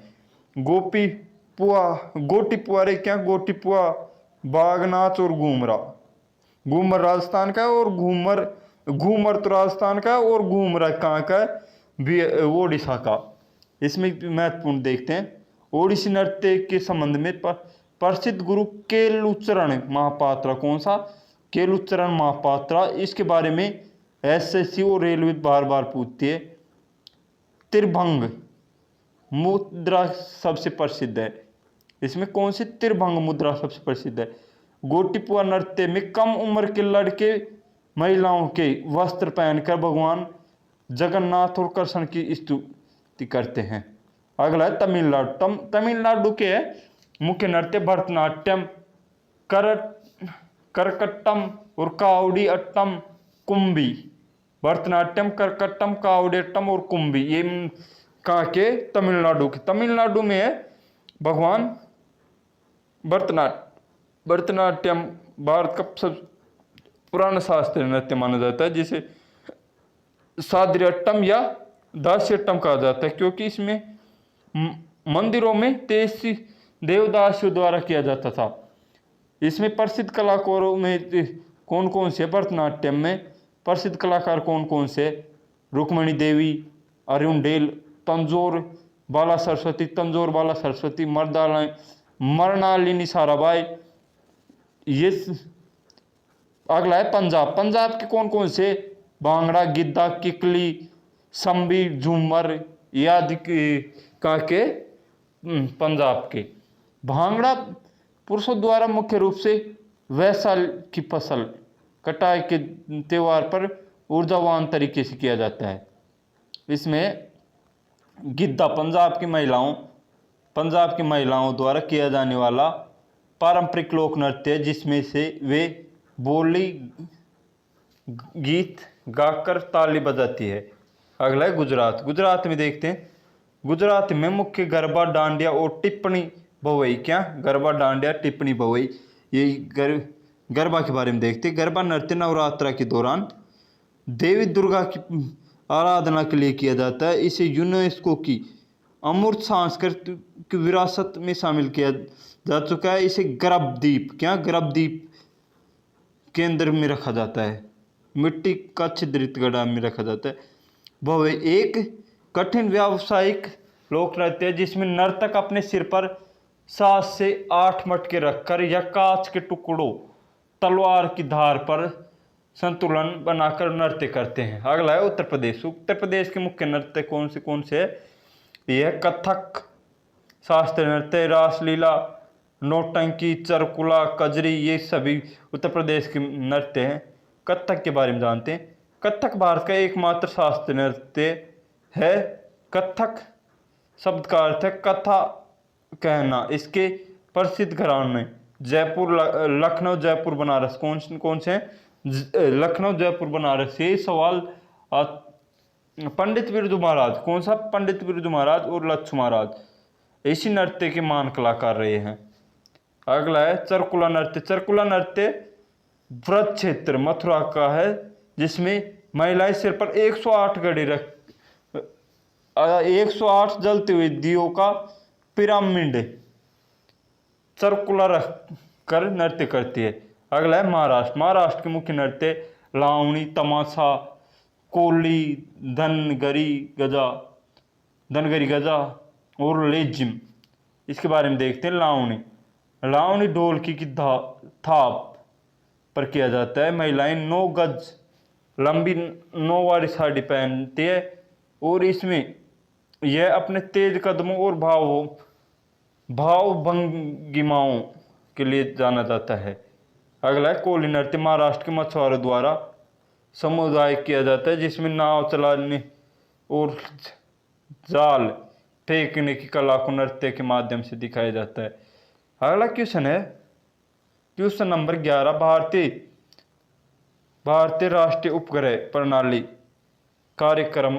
Speaker 1: गोटी पुआरे क्या? गोटी पुआ, बागनाच और घूमरा। घूमर राजस्थान का है और घूमर तो राजस्थान का है और घूमरा कहाँ का है? ओडिशा का। इसमें महत्वपूर्ण देखते हैं। ओडिसी नृत्य के संबंध में प्रसिद्ध गुरु केलुचरण महापात्रा। कौन सा? केलुचरण महापात्रा। इसके बारे में एसएससी और रेलवे बार बार पूछती है। त्रिभंग मुद्रा सबसे प्रसिद्ध है। इसमें कौन सी त्रिभंग मुद्रा सबसे प्रसिद्ध है? गोटीपुआ नृत्य में कम उम्र के लड़के महिलाओं के वस्त्र पहनकर भगवान जगन्नाथ और कृष्ण की स्तुति करते हैं। अगला है तमिलनाडु। तमिलनाडु के मुख्य नृत्य भरतनाट्यम, करकट्टम और कावड़ी अट्टम, कुंभी। भरतनाट्यम, करकट्टम, कावड़ी अट्टम और कुंभी ये कहाँ के? तमिलनाडु के। तमिलनाडु में है भगवान भरतनाट्यम भारत का सबसे पुराना शास्त्रीय नृत्य माना जाता है जिसे साद्रियट्टम या दास्यट्टम कहा जाता है क्योंकि इसमें मंदिरों में तेजी देवदासियों द्वारा किया जाता था। इसमें प्रसिद्ध कलाकारों में कौन कौन से? भरतनाट्यम में प्रसिद्ध कलाकार कौन कौन से? रुक्मणी देवी, अरुणडेल, तंजौर बाला सरस्वती, मृणालिनी साराभाई। ये अगला है पंजाब। पंजाब के कौन कौन से? भांगड़ा, गिद्धा, किकली, संबी, झूमर आदि कहाँ के? पंजाब के। भांगड़ा पुरुषों द्वारा मुख्य रूप से वैसाल की फसल कटाई के त्यौहार पर ऊर्जावान तरीके से किया जाता है। इसमें गिद्धा पंजाब की महिलाओं द्वारा किया जाने वाला पारंपरिक लोक नृत्य है जिसमें से वे बोली गीत गाकर ताली बजाती है। अगला है गुजरात। गुजरात में देखते हैं। गुजरात में मुख्य गरबा, डांडिया और टिप्पणी भवई क्या? गरबा, डांडिया, टिप्पणी भवई ये गरबा के बारे में देखते हैं। गरबा नृत्य नवरात्रा के दौरान देवी दुर्गा की आराधना के लिए किया जाता है। इसे यूनेस्को की अमूर्त सांस्कृतिक विरासत में शामिल किया जा चुका है। इसे गर्भदीप क्या? गर्भदीप केंद्र में रखा जाता है। मिट्टी का छिद्रित गड्ढा में रखा जाता है। वह एक कठिन व्यावसायिक लोक नृत्य है जिसमें नर्तक अपने सिर पर 7 से 8 मटके रखकर या कांच के टुकड़ों तलवार की धार पर संतुलन बनाकर नृत्य करते हैं। अगला है उत्तर प्रदेश। उत्तर प्रदेश के मुख्य नृत्य कौन से है? यह कथक शास्त्रीय नृत्य, रासलीला, नौटंकी, चरकुला, कजरी ये सभी उत्तर प्रदेश के नृत्य हैं। कथक के बारे में जानते हैं। कथक भारत का एकमात्र शास्त्रीय नृत्य है। कथक शब्द का अर्थ है कथा कहना। इसके प्रसिद्ध घराने जयपुर, लखनऊ, जयपुर, बनारस कौन से हैं? लखनऊ, जयपुर, बनारस। ये सवाल पंडित बिरजू महाराज। कौन सा? पंडित बिरजू महाराज और लच्छू महाराज इसी नृत्य के महान कलाकार रहे हैं। अगला है चरकुला नृत्य। चरकुला नृत्य व्रत क्षेत्र मथुरा का है जिसमें महिलाएं सिर पर 108 घड़ी 108 जलते हुए दियों का पिरामिड सर्कुलर कर नृत्य करती है। अगला है महाराष्ट्र। महाराष्ट्र के मुख्य नृत्य लावणी, तमाशा, कोली, धनगरी गजा और लेजिम। इसके बारे में देखते हैं। लावणी। लावणी ढोलकी की थाप पर किया जाता है। महिलाएं 9 गज लंबी 9 वाली साड़ी पहनती है और इसमें यह अपने तेज कदमों और भाव भंगिमाओं के लिए जाना जाता है। अगला है कोली नृत्य। महाराष्ट्र के मछुआरों द्वारा समुदाय किया जाता है, जिसमें नाव चलाने और जाल फेंकने की कला को नृत्य के माध्यम से दिखाया जाता है। अगला क्वेश्चन है क्वेश्चन नंबर 11। भारतीय राष्ट्रीय उपग्रह प्रणाली कार्यक्रम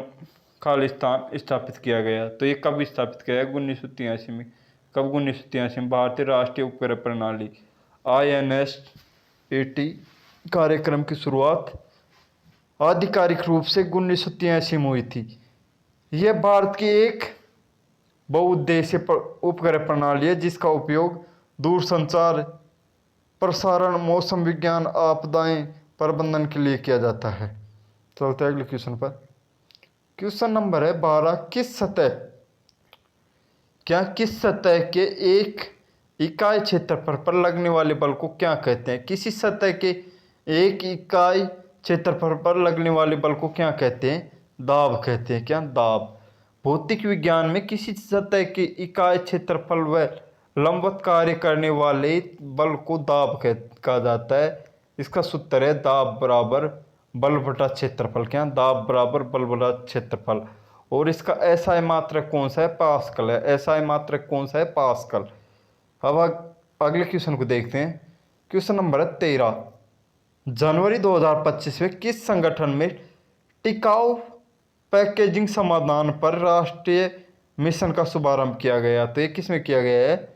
Speaker 1: खालिस्तान स्थापित किया गया। तो ये कब स्थापित किया गया? 1983 में। कब? 1983 में। भारतीय राष्ट्रीय उपग्रह प्रणाली INSAT कार्यक्रम की शुरुआत आधिकारिक रूप से 1983 में हुई थी। यह भारत की एक बहुउद्देशीय उपग्रह प्रणाली है जिसका उपयोग दूरसंचार, प्रसारण, मौसम विज्ञान, आपदाएं प्रबंधन के लिए किया जाता है। चलते हैं अगले क्वेश्चन पर। क्वेश्चन नंबर है 12। किस सतह के एक इकाई क्षेत्रफल पर लगने वाले बल को क्या कहते हैं? किसी सतह के एक इकाई क्षेत्रफल पर लगने वाले बल को क्या कहते हैं? दाब कहते हैं। क्या? दाब। भौतिक विज्ञान में किसी सतह के इकाई क्षेत्रफल व लंबवत कार्य करने वाले बल को दाब कहा जाता है। इसका सूत्र है दाब बराबर बल बटा क्षेत्रफल। क्या? दाब बराबर बल बटा क्षेत्रफल। और इसका SI मात्रक कौन सा है? पास्कल है। SI मात्रक कौन सा है? पास्कल। अब अगले क्वेश्चन को देखते हैं। Question number 13। जनवरी 2025 में किस संगठन में टिकाऊ पैकेजिंग समाधान पर राष्ट्रीय मिशन का शुभारंभ किया गया? तो ये किस में किया गया है?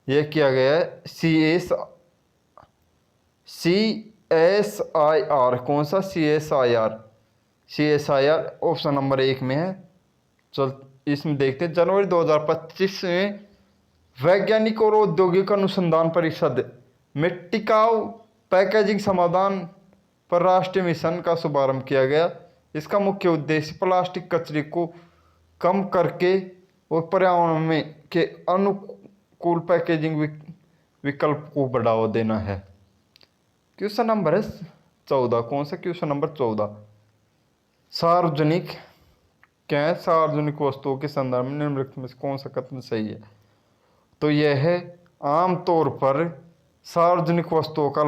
Speaker 1: यह किया गया है CSIR। कौन सा? CSIR ऑप्शन नंबर 1 में है। चल इसमें देखते हैं। जनवरी 2025 में वैज्ञानिक और औद्योगिक अनुसंधान परिषद में टिकाऊ पैकेजिंग समाधान पर राष्ट्रीय मिशन का शुभारंभ किया गया। इसका मुख्य उद्देश्य प्लास्टिक कचरे को कम करके और पर्यावरण में के अनुकूल पैकेजिंग विकल्प को बढ़ावा देना है। Question number 14। कौन सा? Question number 14। सार्वजनिक क्या है? सार्वजनिक वस्तुओं के संदर्भ में निम्नलिखित में से कौन सा कथन सही है? तो यह है आमतौर पर सार्वजनिक वस्तुओं का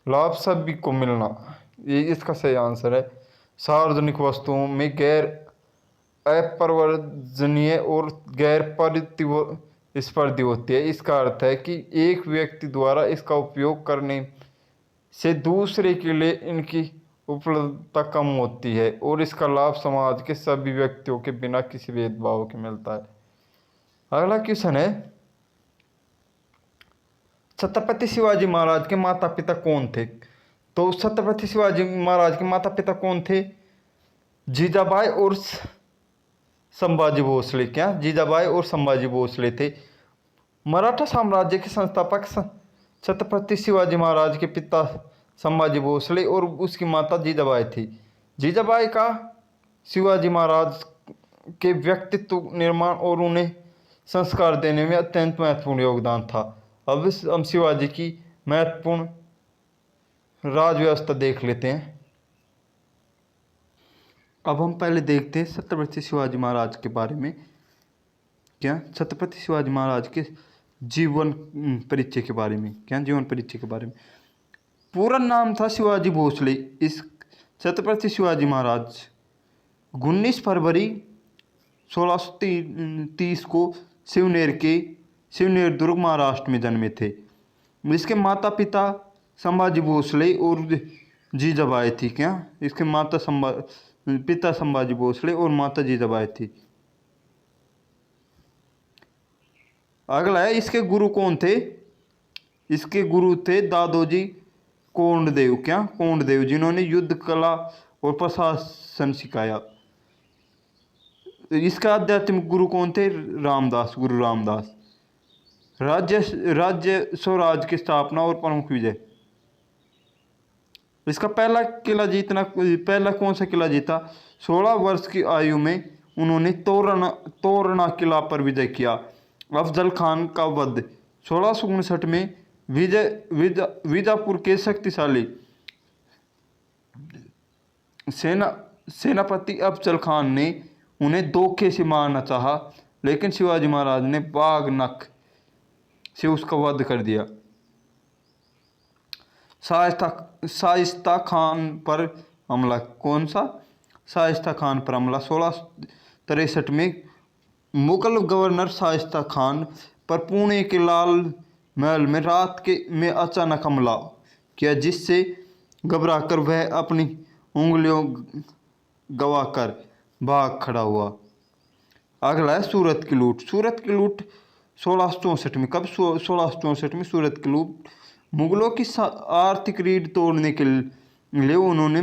Speaker 1: लाभ सभी को मिलना। ये इसका सही आंसर है। सार्वजनिक वस्तुओं में गैर अपरिवर्तनीय और गैर प्रतिस्पर्धी होती है। इसका अर्थ है कि एक व्यक्ति द्वारा इसका उपयोग करने से दूसरे के लिए इनकी उपलब्धता कम होती है और इसका लाभ समाज के सभी व्यक्तियों के बिना किसी भेदभाव के मिलता है। अगला क्वेश्चन है छत्रपति शिवाजी महाराज के माता पिता कौन थे? तो छत्रपति शिवाजी महाराज के माता पिता कौन थे? जीजाबाई और संभाजी भोसले। क्या? जीजाबाई और संभाजी भोसले थे। मराठा साम्राज्य के संस्थापक छत्रपति शिवाजी महाराज के पिता संभाजी भोसले और उसकी माता जीजाबाई थी। जीजाबाई का शिवाजी महाराज के व्यक्तित्व निर्माण और उन्हें संस्कार देने में अत्यंत महत्वपूर्ण योगदान था। अब हम शिवाजी की महत्वपूर्ण राज व्यवस्था देख लेते हैं। अब हम पहले देखते हैं छत्रपति शिवाजी महाराज के बारे में। क्या? छत्रपति शिवाजी महाराज के जीवन परिचय के बारे में। क्या? जीवन परिचय के बारे में। पूरा नाम था शिवाजी भोसले। इस छत्रपति शिवाजी महाराज 19 फरवरी 1630 को शिवनेर दुर्ग महाराष्ट्र में जन्मे थे। इसके माता पिता संभाजी भोसले और जीजाबाई थी। क्या? इसके पिता संभाजी भोसले और माता जीजाबाई थी। अगला है इसके गुरु कौन थे? इसके गुरु थे दादोजी कोंडदेव। क्या? कोंडदेव, जिन्होंने युद्ध कला और प्रशासन सिखाया। इसका आध्यात्मिक गुरु कौन थे? रामदास, गुरु रामदास। राज्य राज्य स्वराज की स्थापना और प्रमुख विजय। इसका पहला कौन सा किला जीता? 16 वर्ष की आयु में उन्होंने तोरणा किला पर विजय किया। अफजल खान का वध। 1659 में विजापुर के शक्तिशाली सेनापति अफजल खान ने उन्हें धोखे से मारना चाहा, लेकिन शिवाजी महाराज ने बाघ नख से उसका वध कर दिया। शाइस्ता खान पर हमला। कौन सा? शाइस्ता खान पर हमला। 1663 में मुगल गवर्नर शाइस्ता खान पर पुणे के लाल महल में रात में अचानक हमला किया, जिससे घबराकर वह अपनी उंगलियों गवाकर भाग खड़ा हुआ। अगला है सूरत की लूट। सूरत की लूट 1664 में। कब? 1664 में सूरत की लूट। मुगलों की आर्थिक रीढ़ तोड़ने के लिए उन्होंने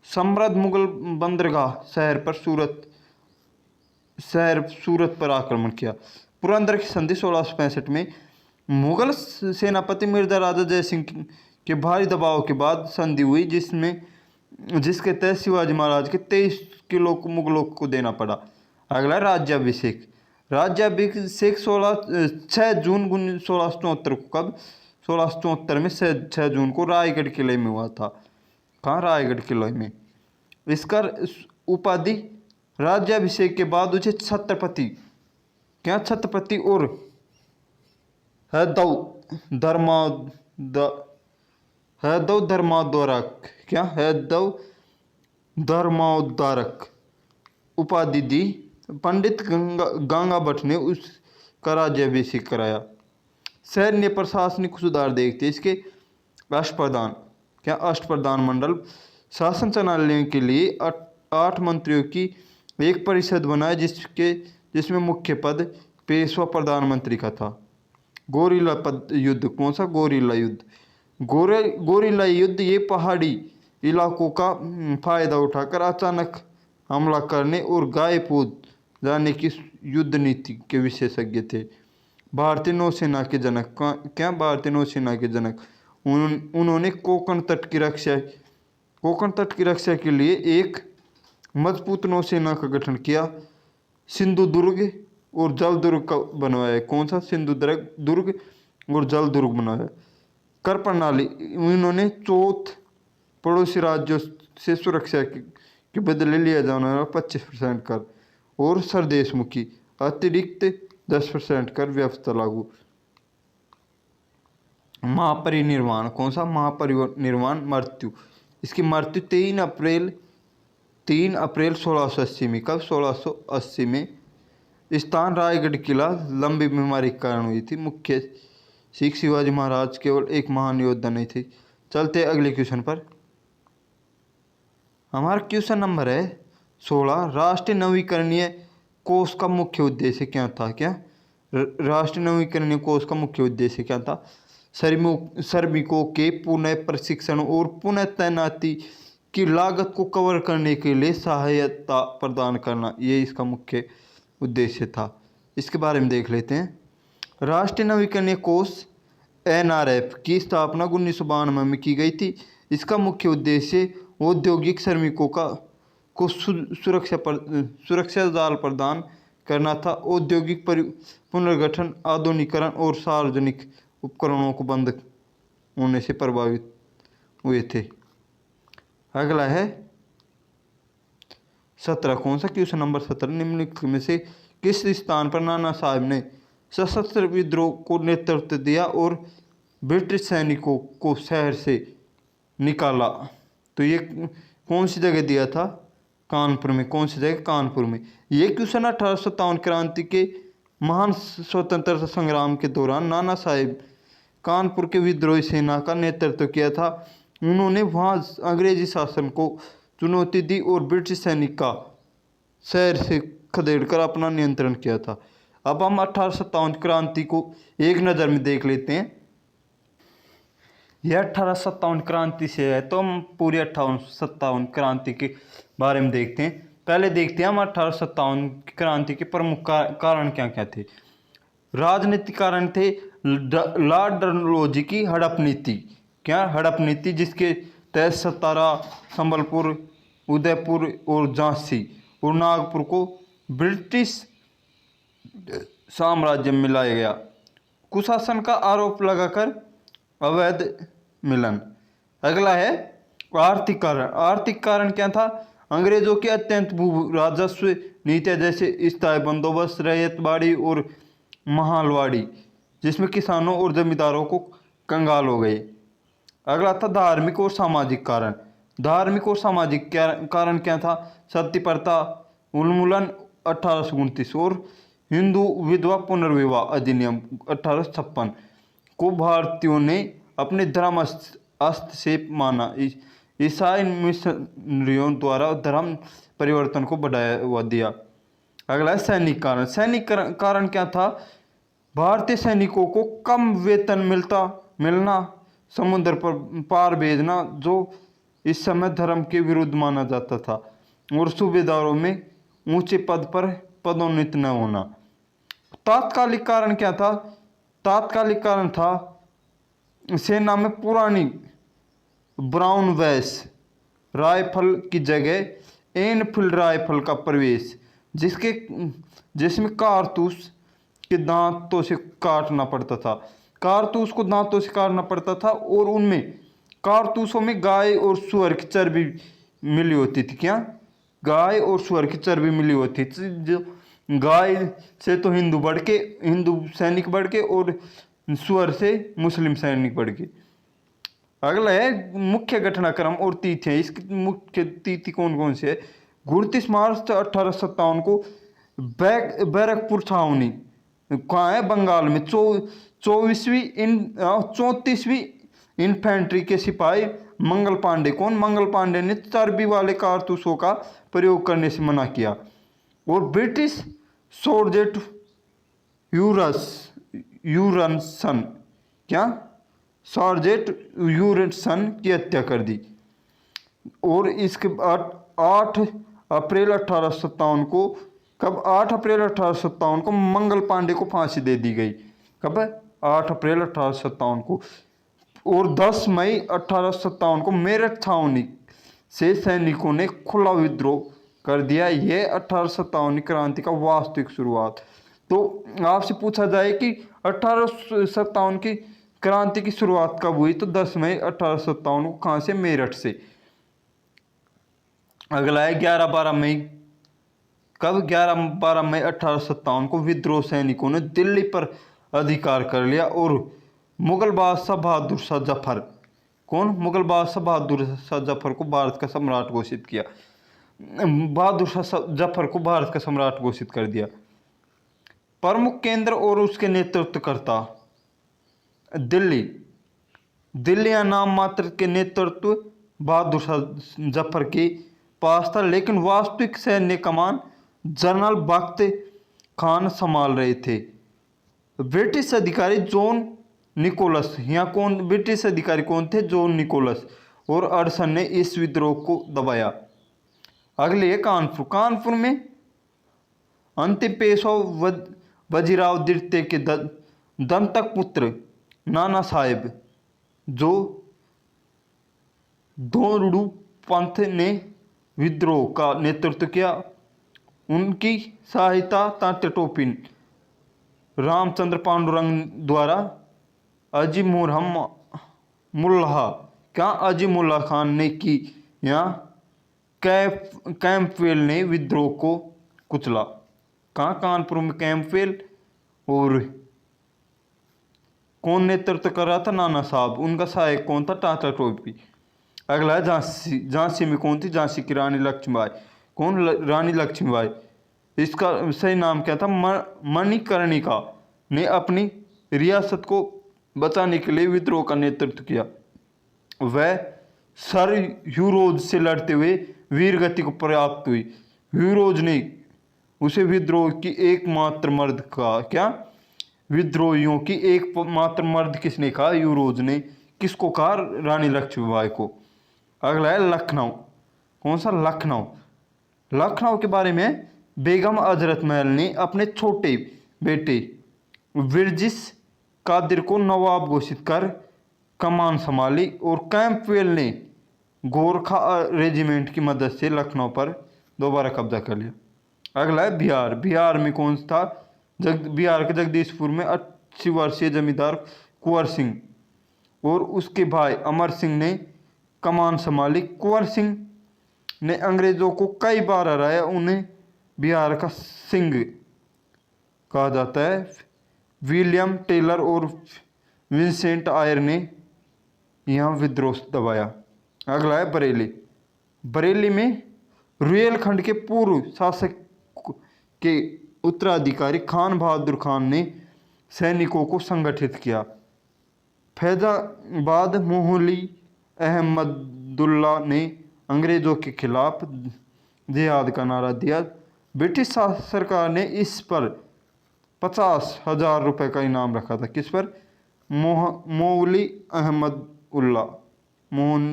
Speaker 1: समृद्ध मुगल बंदरगाह शहर सूरत पर आक्रमण किया। पुरंदर की संधि 1665 में मुगल सेनापति मिर्जा राजा जय सिंह के भारी दबाव के बाद संधि हुई, जिसके तहत शिवाजी महाराज के 23 किलो को मुगलों को देना पड़ा। अगला राज्याभिषेक। राज्याभिषेक 6 जून 1674 को। कब? 1674 में 6 जून को रायगढ़ किले में हुआ था। कहाँ? रायगढ़ किले में। इसका उपाधि राज्याभिषेक के बाद उसे छत्रपति, क्या छत्रपति और धर्मोद्धारक उपाधि दी। पंडित गंगा भट्ट ने उसका राज्याभिषेक कराया। सैन्य प्रशासनिक सुधार देखते इसके अष्टप्रधान, क्या अष्टप्रधान मंडल शासन चलाने के लिए 8 मंत्रियों की एक परिषद बनाए, जिसमें मुख्य पद पेशवा प्रधानमंत्री का था। गोरिल्ला युद्ध। कौन सा? गोरिल्ला युद्ध। गोरिल्ला युद्ध ये पहाड़ी इलाकों का फायदा उठाकर अचानक हमला करने और गायब हो जाने की युद्ध नीति के विशेषज्ञ थे। भारतीय नौसेना के जनक। क्या? भारतीय नौसेना के जनक। उन्होंने कोंकण तट की रक्षा के लिए एक मजबूत नौसेना का गठन किया। सिंधु दुर्ग और जल दुर्ग का बनवाया। कौन सा? सिंधु दुर्ग और जल दुर्ग बनवाया। कर प्रणाली। उन्होंने चौथ पड़ोसी राज्यों से सुरक्षा के बदले लिया जाने वाला 25% कर और स्वदेशमुखी अतिरिक्त 10% कर व्यवस्था लागू। महापरिनिर्वाण। कौन सा? महापरिनिर्वाण। मृत्यु। इसकी मृत्यु 3 अप्रैल 1680 में। कब? 1680 में। स्थान रायगढ़ किला। लंबी बीमारी के कारण हुई थी। मुख्य सीख शिवाजी महाराज केवल एक महान योद्धा नहीं थे। चलते अगले क्वेश्चन पर। हमारा क्वेश्चन नंबर है 16। राष्ट्रीय नवीकरणीय कोष का मुख्य उद्देश्य क्या था? क्या? राष्ट्रीय नवीकरणीय कोष का मुख्य उद्देश्य क्या था? श्रमिकों के पुनः प्रशिक्षण और पुनः तैनाती की लागत को कवर करने के लिए सहायता प्रदान करना, ये इसका मुख्य उद्देश्य था। इसके बारे में देख लेते हैं। राष्ट्रीय नवीकरणीय कोष NRF की स्थापना 1992 में की गई थी। इसका मुख्य उद्देश्य औद्योगिक श्रमिकों को सुरक्षा जाल प्रदान करना था। औद्योगिक पुनर्गठन, आधुनिकीकरण और सार्वजनिक उपकरणों को बंद होने से प्रभावित हुए थे। अगला है 17। कौन सा? Question number 17। निम्नलिखित में से किस स्थान पर नाना साहब ने सशस्त्र विद्रोह को नेतृत्व दिया और ब्रिटिश सैनिकों को शहर से निकाला? तो ये कौन सी जगह दिया था? कानपुर में। कौन सी जगह? कानपुर में। ये क्वेश्चन 1857 क्रांति के महान स्वतंत्रता संग्राम के दौरान नाना साहेब कानपुर के विद्रोही सेना का नेतृत्व किया था। उन्होंने वहां अंग्रेजी शासन को चुनौती दी और ब्रिटिश सैनिक का शहर से खदेड़कर अपना नियंत्रण किया था। अब हम 1857 क्रांति को एक नज़र में देख लेते हैं। यह 1857 क्रांति से है, तो हम पूरी 1857 क्रांति के बारे में देखते हैं। पहले देखते हैं हम 1857 की क्रांति के प्रमुख कारण क्या क्या थे। राजनीतिक कारण थे लॉर्ड डलहौजी की हड़प नीति। क्या हड़प नीति, जिसके तहत सतारा, संबलपुर, उदयपुर और झांसी और नागपुर को ब्रिटिश साम्राज्य में मिलाया गया। कुशासन का आरोप लगाकर अवैध मिलन। अगला है आर्थिक कारण। आर्थिक कारण क्या था? अंग्रेजों की अत्यंत भू राजस्व नीतियां, जैसे स्थायी बंदोबस्त, रैयतवाड़ी और महालवाड़ी, जिसमें किसानों और जमींदारों को कंगाल हो गए। अगला था धार्मिक और सामाजिक कारण। धार्मिक और सामाजिक कारण क्या था? सती प्रथा उन्मूलन 1829 और हिंदू विधवा पुनर्विवाह अधिनियम 1856 को भारतीयों ने अपने धर्म हस्तक्षेप माना। ईसाई मिशनरियों द्वारा धर्म परिवर्तन को बढ़ावा दिया। अगला है सैनिक कारण। सैनिक कारण क्या था? भारतीय सैनिकों को कम वेतन मिलना, समुद्र पर पार भेजना, जो इस समय धर्म के विरुद्ध माना जाता था, और सूबेदारों में ऊंचे पद पर पदोन्नति न होना। तात्कालिक कारण क्या था? तात्कालिक कारण था सेना में पुरानी ब्राउन वेस राइफल की जगह एनफील्ड राइफल का प्रवेश, जिसमें कारतूस के दांतों से काटना पड़ता था। कारतूस को दांतों से काटना पड़ता था और उनमें कारतूसों में गाय और सुअर की चर्बी मिली होती थी। क्या? गाय और सुअर की चर्बी मिली होती थी। जो गाय से तो हिंदू सैनिक बढ़ के और सुअर से मुस्लिम सैनिक बढ़ के। अगला है मुख्य घटनाक्रम और तिथियां। इसकी मुख्य तिथि कौन कौन सी है? 29 मार्च 1857 को बैरकपुर छावनी कहाँ है? बंगाल में। 34वीं इन्फेंट्री के सिपाही मंगल पांडे। कौन? मंगल पांडे ने चर्बी वाले कारतूसों का प्रयोग करने से मना किया। और ब्रिटिश सोल्जर यूरनसन, क्या? सार्जेंट यूरनसन की हत्या कर दी। और इसके बाद 8 अप्रैल 1857 को, कब? 8 अप्रैल 1857 को मंगल पांडे को फांसी दे दी गई। कब? 8 अप्रैल 1857 को। और 10 मई 1857 को मेरठ छावनी से सैनिकों ने खुला विद्रोह कर दिया। यह 1857 क्रांति का वास्तविक शुरुआत। तो आपसे पूछा जाए कि 1857 की क्रांति की शुरुआत कब हुई, तो 10 मई 1857 को। कहाँ से? मेरठ से। अगला है 11-12 मई। कब? 11-12 मई 1857 को विद्रोह सैनिकों ने दिल्ली पर अधिकार कर लिया और मुगल बादशाह बहादुर शाह जफर। कौन? मुगल बादशाह बहादुर शाह जफर को भारत का सम्राट घोषित किया। बहादुर शाह जफर को भारत का सम्राट घोषित कर दिया। प्रमुख केंद्र और उसके नेतृत्वकर्ता। दिल्ली। दिल्ली या नाम मात्र के नेतृत्व बहादुर शाह जफर के पास था, लेकिन वास्तविक सैन्य कमान जनरल बख्त खान संभाल रहे थे। ब्रिटिश अधिकारी जॉन निकोलस। यहाँ कौन ब्रिटिश अधिकारी कौन थे? जॉन निकोलस और अडसन ने इस विद्रोह को दबाया। अगले है कानपुर। कानपुर में अंतिम पेशवा वजीराव द्वितीय के दंतक पुत्र नाना साहेब, जो धोरडू पंथ ने विद्रोह का नेतृत्व किया, उनकी सहायता तात्या टोपी, रामचंद्र पांडुरंग द्वारा अजीमुल्लाह खान ने की। यहाँ कैंपवेल ने विद्रोह को कुचला। कहाँ? कानपुर में कैंपवेल। और कौन नेतृत्व कर रहा था? नाना साहब। उनका सहायक कौन था? तात्या टोपी। अगला है झांसी। झांसी में कौन थी? झांसी की रानी लक्ष्मीबाई। कौन? रानी लक्ष्मीबाई। इसका सही नाम क्या था? मणिकर्णिका ने अपनी रियासत को बचाने के लिए विद्रोह का नेतृत्व किया। वह सर ह्यूरोज से लड़ते हुए वीरगति को प्राप्त हुई। ह्यूरोज ने उसे विद्रोह की एकमात्र मर्द कहा। क्या? विद्रोहियों की एकमात्र मर्द किसने कहा? ह्यूरोज ने। किसको कहा? रानी लक्ष्मीबाई को। अगला है लखनऊ। कौन सा? लखनऊ। लखनऊ के बारे में बेगम हजरत महल ने अपने छोटे बेटे विरजिस कादिर को नवाब घोषित कर कमान संभाली और कैंपवेल ने गोरखा रेजिमेंट की मदद से लखनऊ पर दोबारा कब्जा कर लिया। अगला है बिहार। बिहार में कौन था? बिहार के जगदीशपुर में 80 वर्षीय जमींदार कुंवर सिंह और उसके भाई अमर सिंह ने कमान संभाली। कुंवर सिंह ने अंग्रेजों को कई बार हराया, उन्हें बिहार का सिंह कहा जाता है। विलियम टेलर और विंसेंट आयर ने यहाँ विद्रोह दबाया। अगला है बरेली। बरेली में रुहेलखंड के पूर्व शासक के उत्तराधिकारी खान बहादुर खान ने सैनिकों को संगठित किया। फैजाबाद मोहली अहमदुल्ला ने अंग्रेजों के खिलाफ जिहाद का नारा दिया। ब्रिटिश सरकार ने इस पर 50,000 रुपये का इनाम रखा था। किस पर? मौली अहमदुल्ला मोहन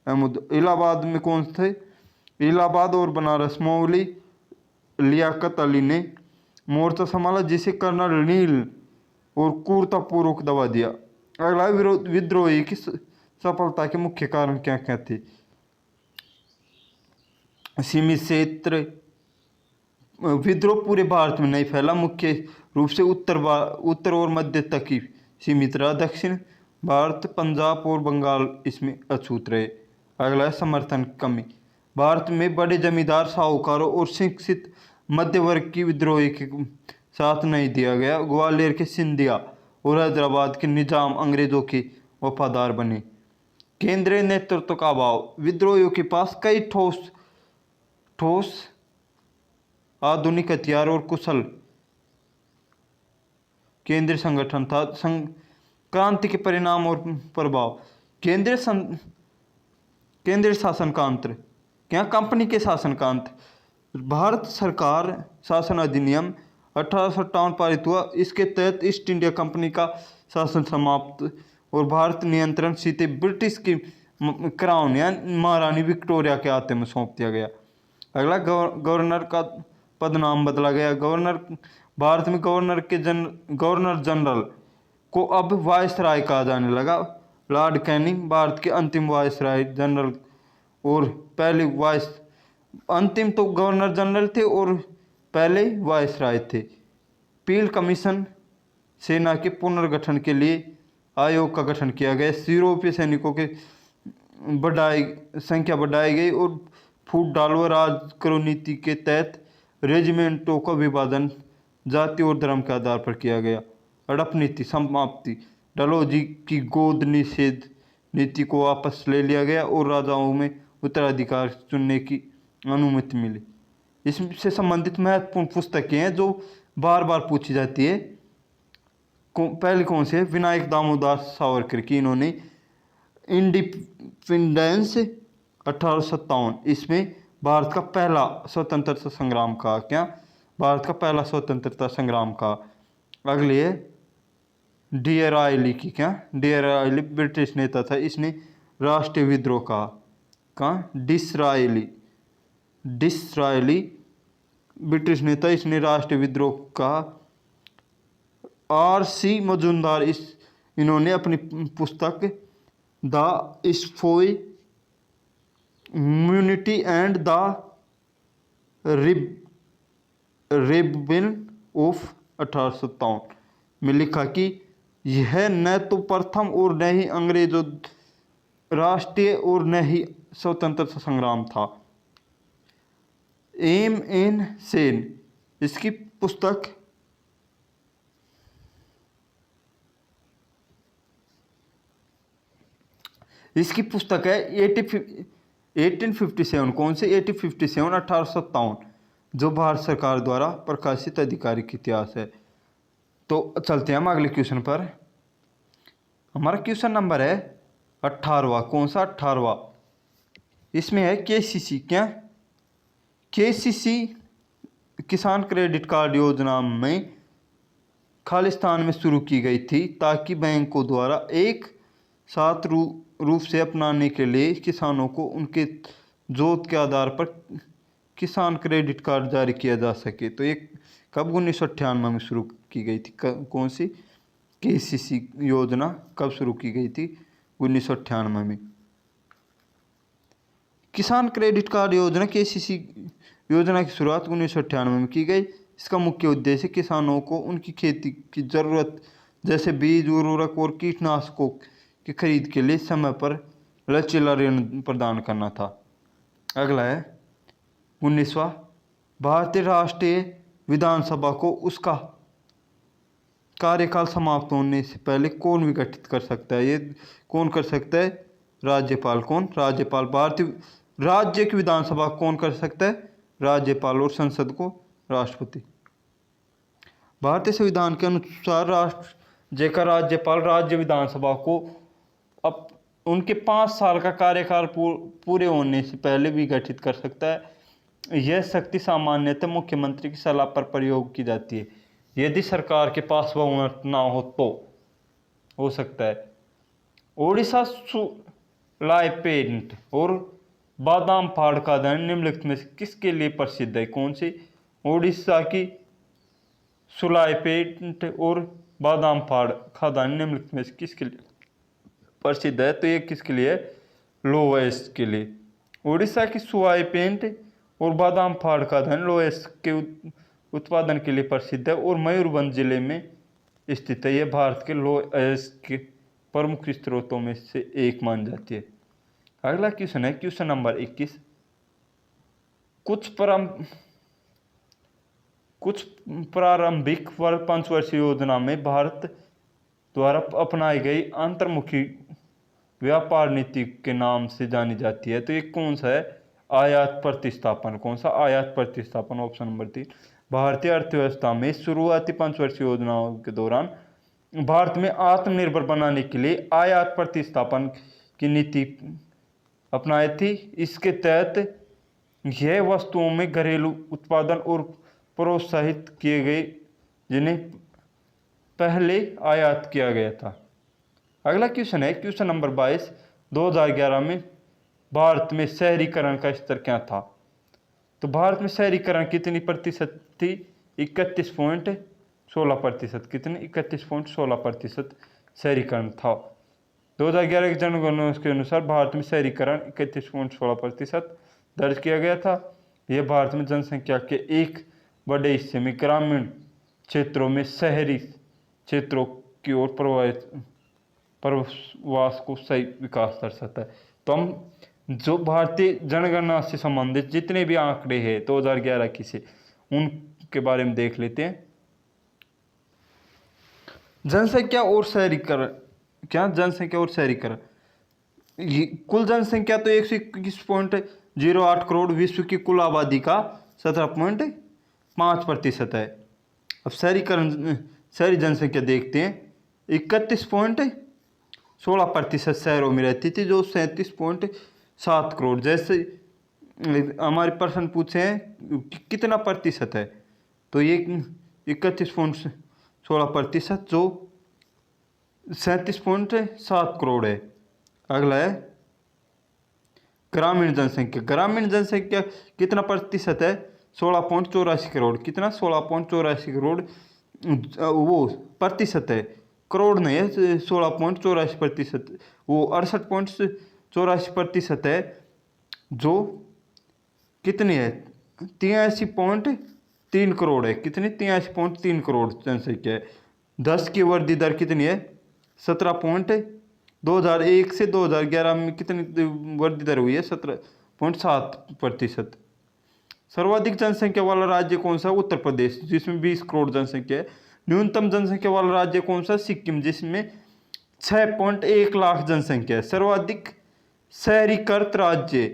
Speaker 1: अहमद। इलाहाबाद में कौन थे? इलाहाबाद और बनारस मौली लियाकत अली ने मोर्चा संभाला, जिसे कर्नल नील और क्रूरतापूर्वक दबा दिया। अगला विद्रोही की सफलता के मुख्य कारण क्या क्या थे? सीमित क्षेत्र। विद्रोह पूरे भारत में नहीं फैला, मुख्य रूप से उत्तर और मध्य तक ही सीमित रहा। दक्षिण भारत, पंजाब और बंगाल इसमें अछूत रहे। अगला है समर्थन कमी। भारत में बड़े जमींदार, साहूकारों और शिक्षित मध्य वर्ग की विद्रोही के साथ नहीं दिया गया। ग्वालियर के सिंधिया और हैदराबाद के निजाम अंग्रेजों के वफादार बने। केंद्रीय नेतृत्व का अभाव। विद्रोहियों के पास कई ठोस आधुनिक हथियार और कुशल केंद्रीय संगठन था। क्रांति के परिणाम और प्रभाव। केंद्रीय शासनतंत्र। क्या? कंपनी के शासनतंत्र। भारत सरकार शासन अधिनियम 1857 पारित हुआ। इसके तहत ईस्ट इंडिया कंपनी का शासन समाप्त और भारत नियंत्रण सीधे ब्रिटिश की क्राउन या महारानी विक्टोरिया के हाथ में सौंप दिया गया। अगला गवर्नर का पदनाम बदला गया। भारत में गवर्नर जनरल को अब वायसराय कहा जाने लगा। लॉर्ड कैनिंग भारत के अंतिम वायसराय जनरल और पहले अंतिम तो गवर्नर जनरल थे और पहले वायसराय थे। पील कमीशन सेना के पुनर्गठन के लिए आयोग का गठन किया गया। यूरोपीय सैनिकों के संख्या बढ़ाई गई और फूट डालो राज करो नीति के तहत रेजिमेंटों का विभाजन जाति और धर्म के आधार पर किया गया। हड़प नीति समाप्ति। डलहौजी की गोद निषेध नीति को वापस ले लिया गया और राजाओं में उत्तराधिकार चुनने की अनुमति मिली। इससे संबंधित महत्वपूर्ण पुस्तकें हैं जो बार बार पूछी जाती है। पहले कौन से? विनायक दामोदर सावरकर की। इन्होंने इंडिपेंडेंस 1857 इसमें भारत का पहला स्वतंत्रता संग्राम का। क्या? भारत का पहला स्वतंत्रता संग्राम का। अगली है डिसरायली की। क्या? डिसरायली ब्रिटिश नेता था, इसने राष्ट्रीय विद्रोह कहा। कहाँ? डिसरायली ब्रिटिश नेता, इसने राष्ट्रीय विद्रोह कहा। R.C. मजूमदार इन्होंने अपनी पुस्तक the sepoy mutiny and the rebellion of 1857 में लिखा कि यह न तो प्रथम और न ही अंग्रेजों राष्ट्रीय और न ही स्वतंत्रता संग्राम था। M.N. सेन इसकी पुस्तक है 1857। कौन से? 1857 जो भारत सरकार द्वारा प्रकाशित आधिकारिक इतिहास है। तो चलते हैं हम अगले क्वेश्चन पर। हमारा क्वेश्चन नंबर है 18वां। कौन सा? 18वां। इसमें है KCC। क्या? KCC किसान क्रेडिट कार्ड योजना में खालिस्तान में शुरू की गई थी ताकि बैंकों द्वारा एक साथ रूप से अपनाने के लिए किसानों को उनके जोत के आधार पर किसान क्रेडिट कार्ड जारी किया जा सके। तो ये कब 1998 में शुरू की गई थी? कौन सी केसीसी योजना कब शुरू की गई थी? 1998 में। किसान क्रेडिट कार्ड योजना केसीसी योजना की शुरुआत 1998 में की गई। इसका मुख्य उद्देश्य किसानों को उनकी खेती की जरूरत जैसे बीज, उर्वरक और कीटनाशकों की खरीद के लिए समय पर लचीला ऋण प्रदान करना था। अगला है 19वां, भारतीय राष्ट्रीय विधानसभा को उसका कार्यकाल समाप्त होने से पहले कौन विघटित कर सकता है? ये कौन कर सकता है? राज्यपाल। कौन? राज्यपाल। भारतीय राज्य की विधानसभा कौन कर सकता है? राज्यपाल। और संसद को राष्ट्रपति। भारतीय संविधान के अनुसार राज्य का राज्यपाल राज्य विधानसभा को अब उनके 5 साल का कार्यकाल पूरे होने से पहले भी गठित कर सकता है। यह शक्ति सामान्यतः मुख्यमंत्री की सलाह पर प्रयोग की जाती है। यदि सरकार के पास बहुमत ना हो तो हो सकता है। ओडिशा सुलाइपेंट और बादाम फाड़ खादान निम्नलिखित में से किसके लिए प्रसिद्ध है? कौन सी? ओडिशा की सुलाइपेंट और बादाम फाड़ खादान निम्नलिखित में से किसके लिए प्रसिद्ध है? तो ये किसके लिए? लोएस के लिए। ओडिशा की सुलाइपेंट और बादाम फाड़ खादान लोएस के उत्पादन के लिए प्रसिद्ध है और मयूरभंज जिले में स्थित है। यह भारत के लोएस के प्रमुख स्रोतों में से एक मानी जाती है। अगला क्वेश्चन है क्वेश्चन नंबर 21। कुछ प्रारंभिक पंचवर्षीय योजना में भारत द्वारा अपनाई गई अंतर्मुखी व्यापार नीति के नाम से जानी जाती है। तो ये कौन सा है? आयात प्रतिस्थापन। कौन सा? आयात प्रतिस्थापन। Option number 3। भारतीय अर्थव्यवस्था में शुरुआती पंचवर्षीय योजनाओं के दौरान भारत में आत्मनिर्भर बनाने के लिए आयात प्रतिस्थापन की नीति अपनाई थी। इसके तहत यह वस्तुओं में घरेलू उत्पादन और प्रोत्साहित किए गए जिन्हें पहले आयात किया गया था। अगला क्वेश्चन है क्वेश्चन नंबर 22। 2011 में भारत में शहरीकरण का स्तर क्या था? तो भारत में शहरीकरण कितनी प्रतिशत थी? 31.16%। कितनी? 31.16% शहरीकरण था। 2011 की जनगणना के अनुसार भारत में शहरीकरण 31.16% दर्ज किया गया था। यह भारत में जनसंख्या के एक बड़े हिस्से में ग्रामीण क्षेत्रों में शहरी क्षेत्रों की ओर प्रवास को सही विकास दर्शाता है। तो हम जो भारतीय जनगणना से संबंधित जितने भी आंकड़े हैं 2011 की से उनके बारे में देख लेते हैं। जनसंख्या और शहरीकरण। क्या? जनसंख्या और शहरीकरण। कुल जनसंख्या तो 121.08 करोड़ विश्व की कुल आबादी का 17.5% है। अब शहरीकरण शहरी जनसंख्या देखते हैं। 31.16% शहरों में रहती थी जो 37.7 करोड़। जैसे हमारे प्रश्न पूछे हैं कि कितना प्रतिशत है, तो ये 31.16% जो 37.7 करोड़ है। अगला है ग्रामीण जनसंख्या। ग्रामीण जनसंख्या कितना प्रतिशत है? 16.84 करोड़। कितना? 16.84 करोड़ वो प्रतिशत है, करोड़ नहीं है। 16.84%। वो 68.84% है जो कितनी है? 83.3 करोड़ है। कितनी? 83.3 करोड़ जनसंख्या है। 10 की वृद्धि दर कितनी है? 2001 से 2011 में कितनी वृद्धि दर हुई है? 17.7%। सर्वाधिक जनसंख्या वाला राज्य कौन सा? उत्तर प्रदेश, जिसमें 20 करोड़ जनसंख्या है। न्यूनतम जनसंख्या वाला राज्य कौन सा? सिक्किम, जिसमें 6.1 लाख जनसंख्या है। सर्वाधिक शहरीकृत राज्य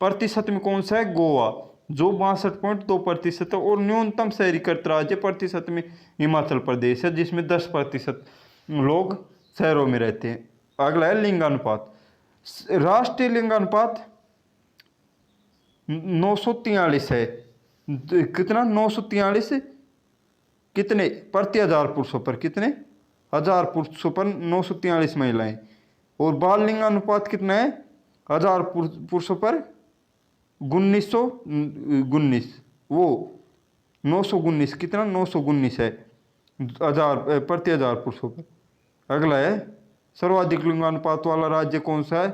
Speaker 1: प्रतिशत में कौन सा है? गोवा, जो 62.2% है। और न्यूनतम शहरीकृत राज्य प्रतिशत में हिमाचल प्रदेश है, जिसमें 10% लोग शहरों में रहते हैं। अगला है लिंगानुपात। राष्ट्रीय लिंगानुपात 943 है। कितना? 943 कितने प्रति 1000 पुरुषों पर? कितने? 1000 पुरुषों पर 943 महिलाएं। और बाल लिंगानुपात कितना है? 1000 पुरुषों पर 1919 वो 919 कितना 919 है हजार प्रति हजार पुरुषों पर। अगला है सर्वाधिक लिंगानुपात वाला राज्य कौन सा है?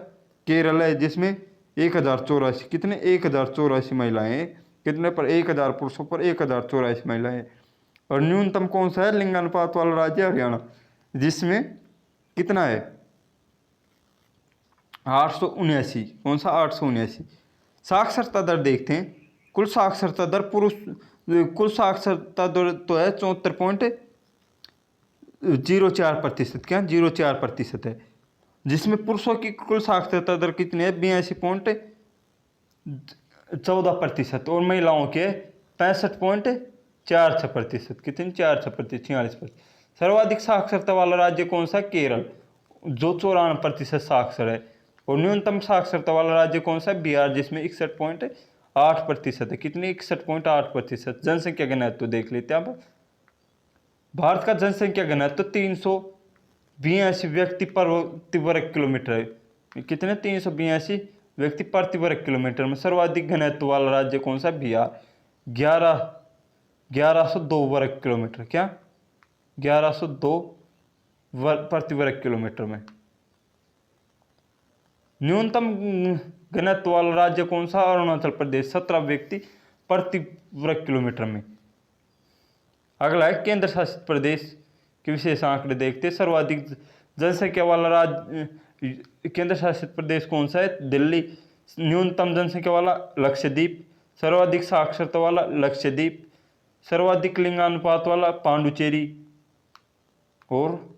Speaker 1: केरल है, जिसमें 1084 कितने 1084 महिलाएं हैं। कितने पर? 1000 पुरुषों पर 1084 महिलाएं हैं। और न्यूनतम कौन सा है लिंगानुपात वाला राज्य? हरियाणा, जिसमें कितना है 879। कौन सा? 879। साक्षरता दर देखते हैं। कुल साक्षरता दर कुल साक्षरता दर तो है 74.04%। क्या 0.4% है, जिसमें पुरुषों की कुल साक्षरता दर कितनी है? 82.14% और महिलाओं के 65.46%। कितनी? 46%। सर्वाधिक साक्षरता वाला राज्य कौन सा? केरल, जो 94% साक्षर है। और न्यूनतम साक्षरता वाला राज्य कौन सा? बिहार, जिसमें 61.8% है। कितनी? 61.8%। जनसंख्या घनत्व देख लेते हैं आप। भारत का जनसंख्या घनत्व 382 व्यक्ति प्रति वर्ग किलोमीटर है। कितने? 382 व्यक्ति प्रति वर्ग किलोमीटर में। सर्वाधिक घनत्व वाला राज्य कौन सा? बिहार, 1102 वर्ग किलोमीटर। क्या 1102 प्रति वर्ग किलोमीटर में। न्यूनतम घनत्व वाला राज्य कौन सा? अरुणाचल प्रदेश, 17 व्यक्ति प्रति वर्ग किलोमीटर में। अगला है केंद्र शासित प्रदेश के विशेष आंकड़े देखते हैं। सर्वाधिक जनसंख्या वाला राज्य केंद्र शासित प्रदेश कौन सा है? दिल्ली। न्यूनतम जनसंख्या वाला लक्षद्वीप। सर्वाधिक साक्षरता वाला लक्षद्वीप। सर्वाधिक लिंगानुपात वाला पांडुचेरी। और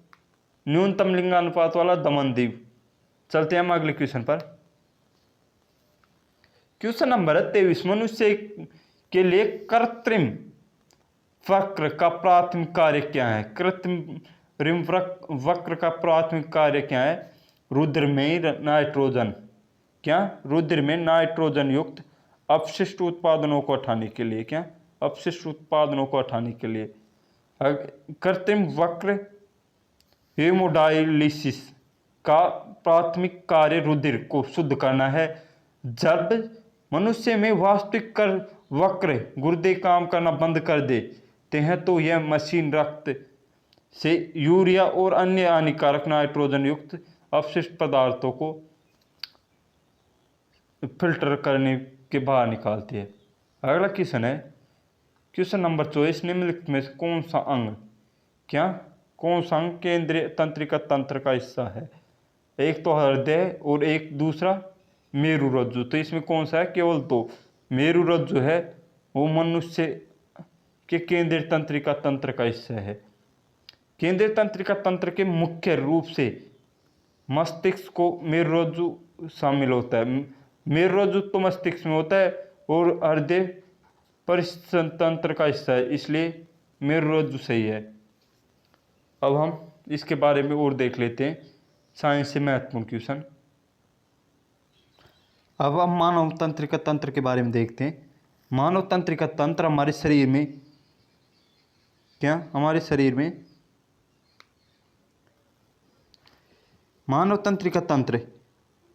Speaker 1: न्यूनतम लिंगानुपात वाला दमनदीव। चलते हैं हम अगले क्वेश्चन पर। Question number 23। मनुष्य के लिए कृत्रिम वक्र का प्राथमिक कार्य क्या है? कृत्रिम वक्र का प्राथमिक कार्य क्या है? रुधिर में नाइट्रोजन। क्या? रुधिर में नाइट्रोजन युक्त अपशिष्ट उत्पादनों को हटाने के लिए। क्या? अपशिष्ट उत्पादनों को हटाने के लिए। कृत्रिम वक्र हेमोडायलिसिस का प्राथमिक कार्य रुधिर को शुद्ध करना है। जब मनुष्य में वास्तविक वक्र गुर्दे काम करना बंद कर देते हैं तो यह मशीन रक्त से यूरिया और अन्य हानिकारक नाइट्रोजन युक्त अपशिष्ट पदार्थों को फिल्टर करने के बाहर निकालती है। अगला क्वेश्चन है क्वेश्चन नंबर 24। निम्नलिखित में से कौन सा अंग? क्या? कौन सा अंग केंद्रीय तंत्रिका तंत्र का हिस्सा है? एक तो हृदय और एक दूसरा मेरुरज्जु। तो इसमें कौन सा है? केवल दो। मेरुरज्जु है वो मनुष्य के केंद्रीय तंत्रिका तंत्र का हिस्सा है। केंद्रीय तंत्रिका तंत्र के मुख्य रूप से मस्तिष्क को मेरुरज्जु शामिल होता है। मेरुरज्जु तो मस्तिष्क में होता है और हृदय परिसंचरण तंत्र का हिस्सा है, इसलिए मेरुरज्जु सही है। अब हम इसके बारे में और देख लेते हैं साइंस से महत्वपूर्ण क्वेश्चन। अब हम मानव तंत्रिका तंत्र के बारे में देखते हैं। मानव तंत्रिका तंत्र हमारे शरीर में मानव तंत्रिका तंत्र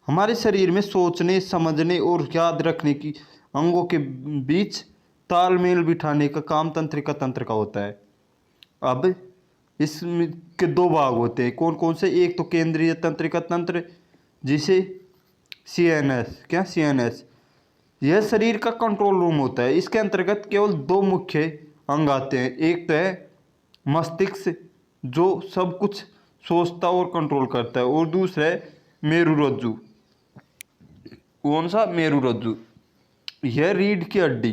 Speaker 1: हमारे शरीर में सोचने, समझने और याद रखने की अंगों के बीच तालमेल बिठाने का काम तंत्रिका तंत्र का होता है। अब इसमें के दो भाग होते हैं। कौन कौन से? एक तो केंद्रीय तंत्रिका तंत्र, जिसे CNS। क्या? CNS यह शरीर का कंट्रोल रूम होता है। इसके अंतर्गत केवल दो मुख्य अंग आते हैं। एक तो है मस्तिष्क, जो सब कुछ सोचता और कंट्रोल करता है, और दूसरा है मेरुरज्जु। कौन सा? मेरुरज्जु। यह रीढ़ की हड्डी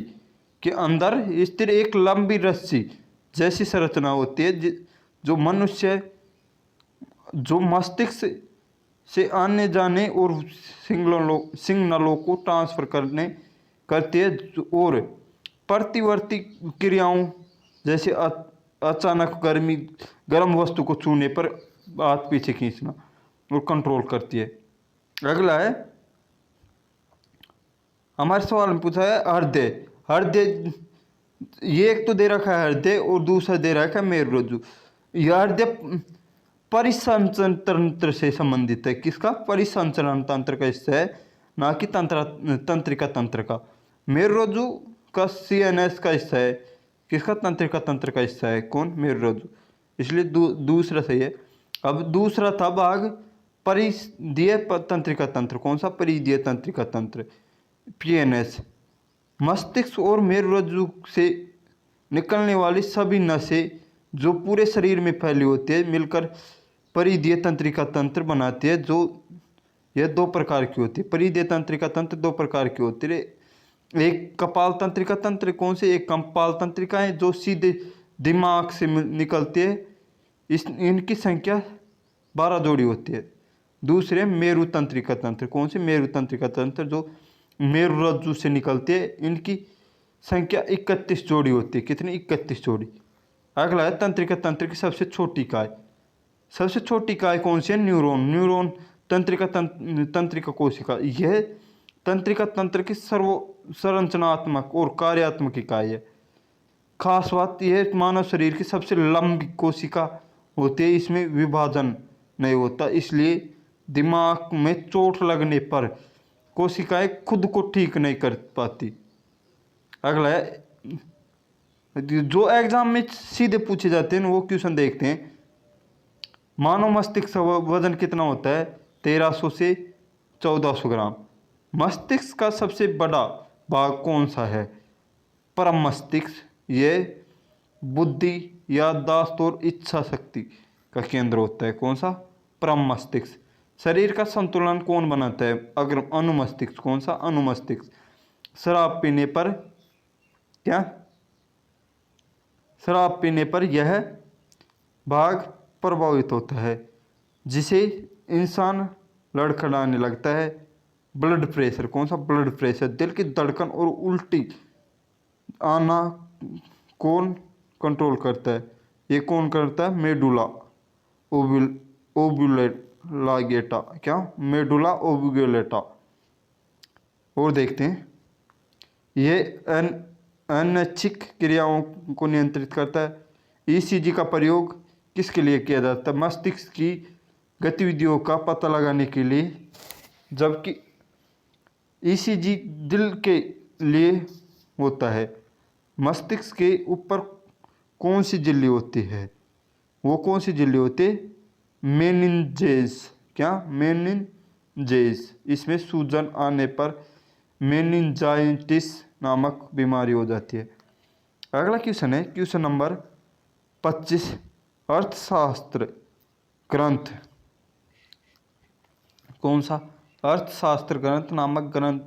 Speaker 1: के अंदर स्थिर एक लंबी रस्सी जैसी संरचना होती है, जो मस्तिष्क से आने जाने और सिग्नलों को ट्रांसफर करती है, और प्रतिवर्ती क्रियाओं जैसे अचानक गर्म वस्तु को छूने पर हाथ पीछे खींचना और कंट्रोल करती है। अगला है हमारे सवाल में पूछा है हृदय। ये एक तो दे रखा है हृदय और दूसरा दे रखा है मेरुरज्जु। यह हृदय परिसंचरण तंत्र से संबंधित है। किसका? परिसंचरण तंत्र का हिस्सा है। ना कि तंत्रिका तंत्र का। मेरुरज्जु का CNS का हिस्सा है, किसका? तंत्रिका तंत्र का हिस्सा है। कौन? मेरुरज्जु। इसलिए दूसरा सही है। अब दूसरा था भाग परिधीय तंत्रिका तंत्र। कौन सा? परिधीय तंत्रिका तंत्र, PNS। मस्तिष्क और मेरुरज्जु से निकलने वाली सभी नसें जो पूरे शरीर में फैली होती है मिलकर परिधीय तंत्रिका तंत्र बनाती है। जो यह दो प्रकार की होती है। परिधीय तंत्रिका तंत्र दो प्रकार की होती है। एक कपाल तंत्रिका तंत्र। कौन से? एक कपाल तंत्रिका है जो सीधे दिमाग से निकलती है, इनकी संख्या 12 जोड़ी होती है। दूसरे मेरु तंत्रिका तंत्र। कौन से? मेरु तंत्रिका तंत्र जो मेरुरज्जु से निकलती है, इनकी संख्या 31 जोड़ी होती है। कितनी? 31 जोड़ी। अगला है तंत्रिका तंत्र की सबसे छोटी इकाई। सबसे छोटी इकाई कौन सी है? न्यूरॉन। न्यूरॉन तंत्रिका कोशिका। यह तंत्रिका तंत्र की संरचनात्मक और कार्यात्मक इकाई है। खास बात यह है मानव शरीर की सबसे लंबी कोशिका होती है, इसमें विभाजन नहीं होता, इसलिए दिमाग में चोट लगने पर कोशिकाएं खुद को ठीक नहीं कर पाती। अगला है जो एग्जाम में सीधे पूछे जाते हैं वो क्वेश्चन देखते हैं। मानव मस्तिष्क का वजन कितना होता है? 1300 से 1400 ग्राम। मस्तिष्क का सबसे बड़ा भाग कौन सा है? परम मस्तिष्क। यह बुद्धि, याददाश्त और इच्छा शक्ति का केंद्र होता है। कौन सा? परम मस्तिष्क। शरीर का संतुलन कौन बनाता है? अग्र अनुमस्तिष्क। कौन सा? अनुमस्तिष्क। शराब पीने पर क्या? शराब पीने पर यह भाग प्रभावित होता है, जिसे इंसान लड़खड़ाने लगता है। Blood pressure. कौन सा? Blood pressure. दिल की धड़कन और उल्टी आना कौन कंट्रोल करता है? ये कौन करता है? मेडुला ओब्युलेटा। क्या? मेडुला ओब्युलेटा। और देखते हैं, ये अनैच्छिक क्रियाओं को नियंत्रित करता है। ECG का प्रयोग किसके लिए किया जाता है? मस्तिष्क की गतिविधियों का पता लगाने के लिए, जबकि ECG दिल के लिए होता है। मस्तिष्क के ऊपर कौन सी झिल्ली होती है? वो कौन सी झिल्ली होती है? मेनिंजेस। क्या? मेनिंजेस। इसमें सूजन आने पर मेनिंजाइटिस नामक बीमारी हो जाती है। अगला क्वेश्चन है क्वेश्चन नंबर 25। अर्थशास्त्र ग्रंथ। कौन सा? अर्थशास्त्र ग्रंथ नामक ग्रंथ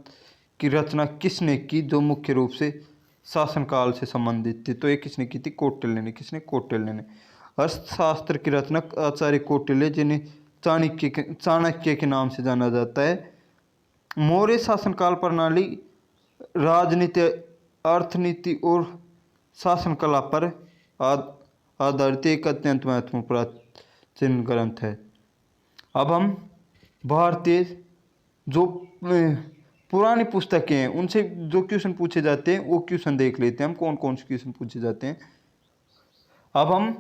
Speaker 1: की रचना किसने की, जो मुख्य रूप से शासनकाल से संबंधित थी? तो ये किसने की थी? कौटिल्य ने। किसने? कौटिल्य ने। अर्थशास्त्र की रचना आचार्य कौटिल्य, जिन्हें चाणक्य के नाम से जाना जाता है। मौर्य शासनकाल प्रणाली राजनीति, अर्थनीति और शासन कला पर आधारित एक अत्यंत महत्वपूर्ण प्राचीन ग्रंथ है। अब हम भारतीय जो पुरानी पुस्तकें हैं उनसे जो क्वेश्चन पूछे जाते हैं वो क्वेश्चन देख लेते हैं हम, कौन कौन से क्वेश्चन पूछे जाते हैं। अब हम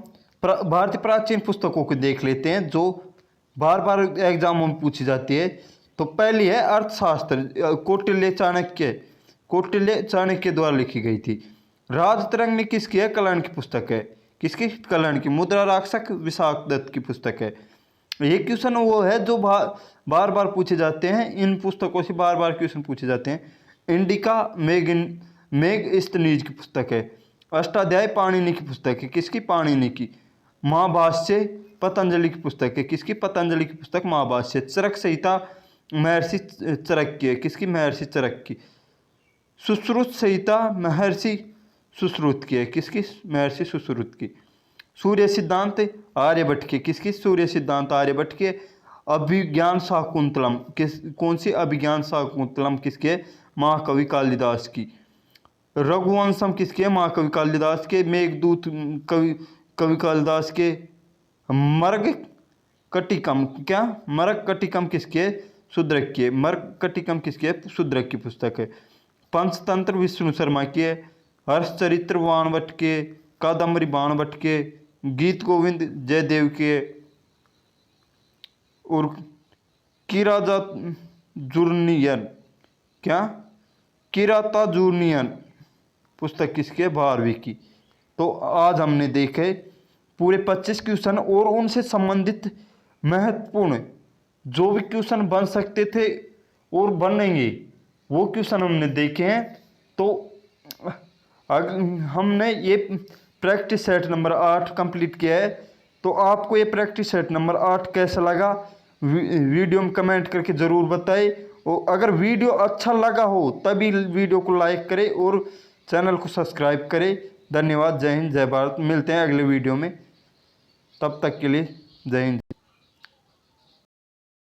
Speaker 1: भारतीय प्राचीन पुस्तकों को देख लेते हैं जो बार बार एग्जामों में पूछी जाती है। तो पहली है अर्थशास्त्र, कौटिल्य चाणक्य द्वारा लिखी गई थी। राजतरंग में किसकी है? कल्याण की पुस्तक है। किसकी? कल्याण की। मुद्रा राक्षक विशाख दत्त की पुस्तक है। ये क्वेश्चन वो है जो बार बार पूछे जाते हैं, इन पुस्तकों से बार बार क्वेश्चन पूछे जाते हैं। इंडिका मेगस्थनीज की पुस्तक है। अष्टाध्याय पाणिनि की पुस्तक है। किसकी? पाणिनि की। महाभाष्य पतंजलि की पुस्तक है। किसकी? पतंजलि की पुस्तक महाभाष्य। चरक संहिता महर्षि चरक की है। किसकी? महर्षि चरक की। सुश्रुत संहिता महर्षि सुश्रुत की है। किसकी? महर्षि सुश्रुत की। सूर्य सिद्धांत आर्यभट्ट की। किसकी? सूर्य सिद्धांत आर्यभट्ट के। अभिज्ञान शाकुंतलम कौन सी? अभिज्ञान शाकुंतलम किसके है? महाकवि कालिदास की। रघुवंशम किसके? महाकवि कालिदास के। मेघदूत कवि कालिदास के। मर्ग कटिकम क्या? मर्ग कटिकम किसके? शूद्रक की। मर्ग कटिकम किसके? शूद्रक की पुस्तक है। पंचतंत्र विष्णु शर्मा की है। हर्षचरित्र बाणभट्ट के। कादम्बरी बाणभट्ट के। गीत गोविंद जयदेव के। और की राजा जुर्नियन क्या, किराता जूनियन पुस्तक किसकी है, 12वीं की। तो आज हमने देखे पूरे 25 क्वेश्चन और उनसे संबंधित महत्वपूर्ण जो भी क्वेश्चन बन सकते थे और बनेंगे वो क्वेश्चन हमने देखे हैं। तो हमने ये प्रैक्टिस सेट नंबर 8 कंप्लीट किया है। तो आपको ये प्रैक्टिस सेट नंबर 8 कैसा लगा वीडियो में कमेंट करके ज़रूर बताएं। और अगर वीडियो अच्छा लगा हो तभी वीडियो को लाइक करें और चैनल को सब्सक्राइब करें। धन्यवाद। जय हिंद, जय भारत। मिलते हैं अगले वीडियो में, तब तक के लिए जय हिंद।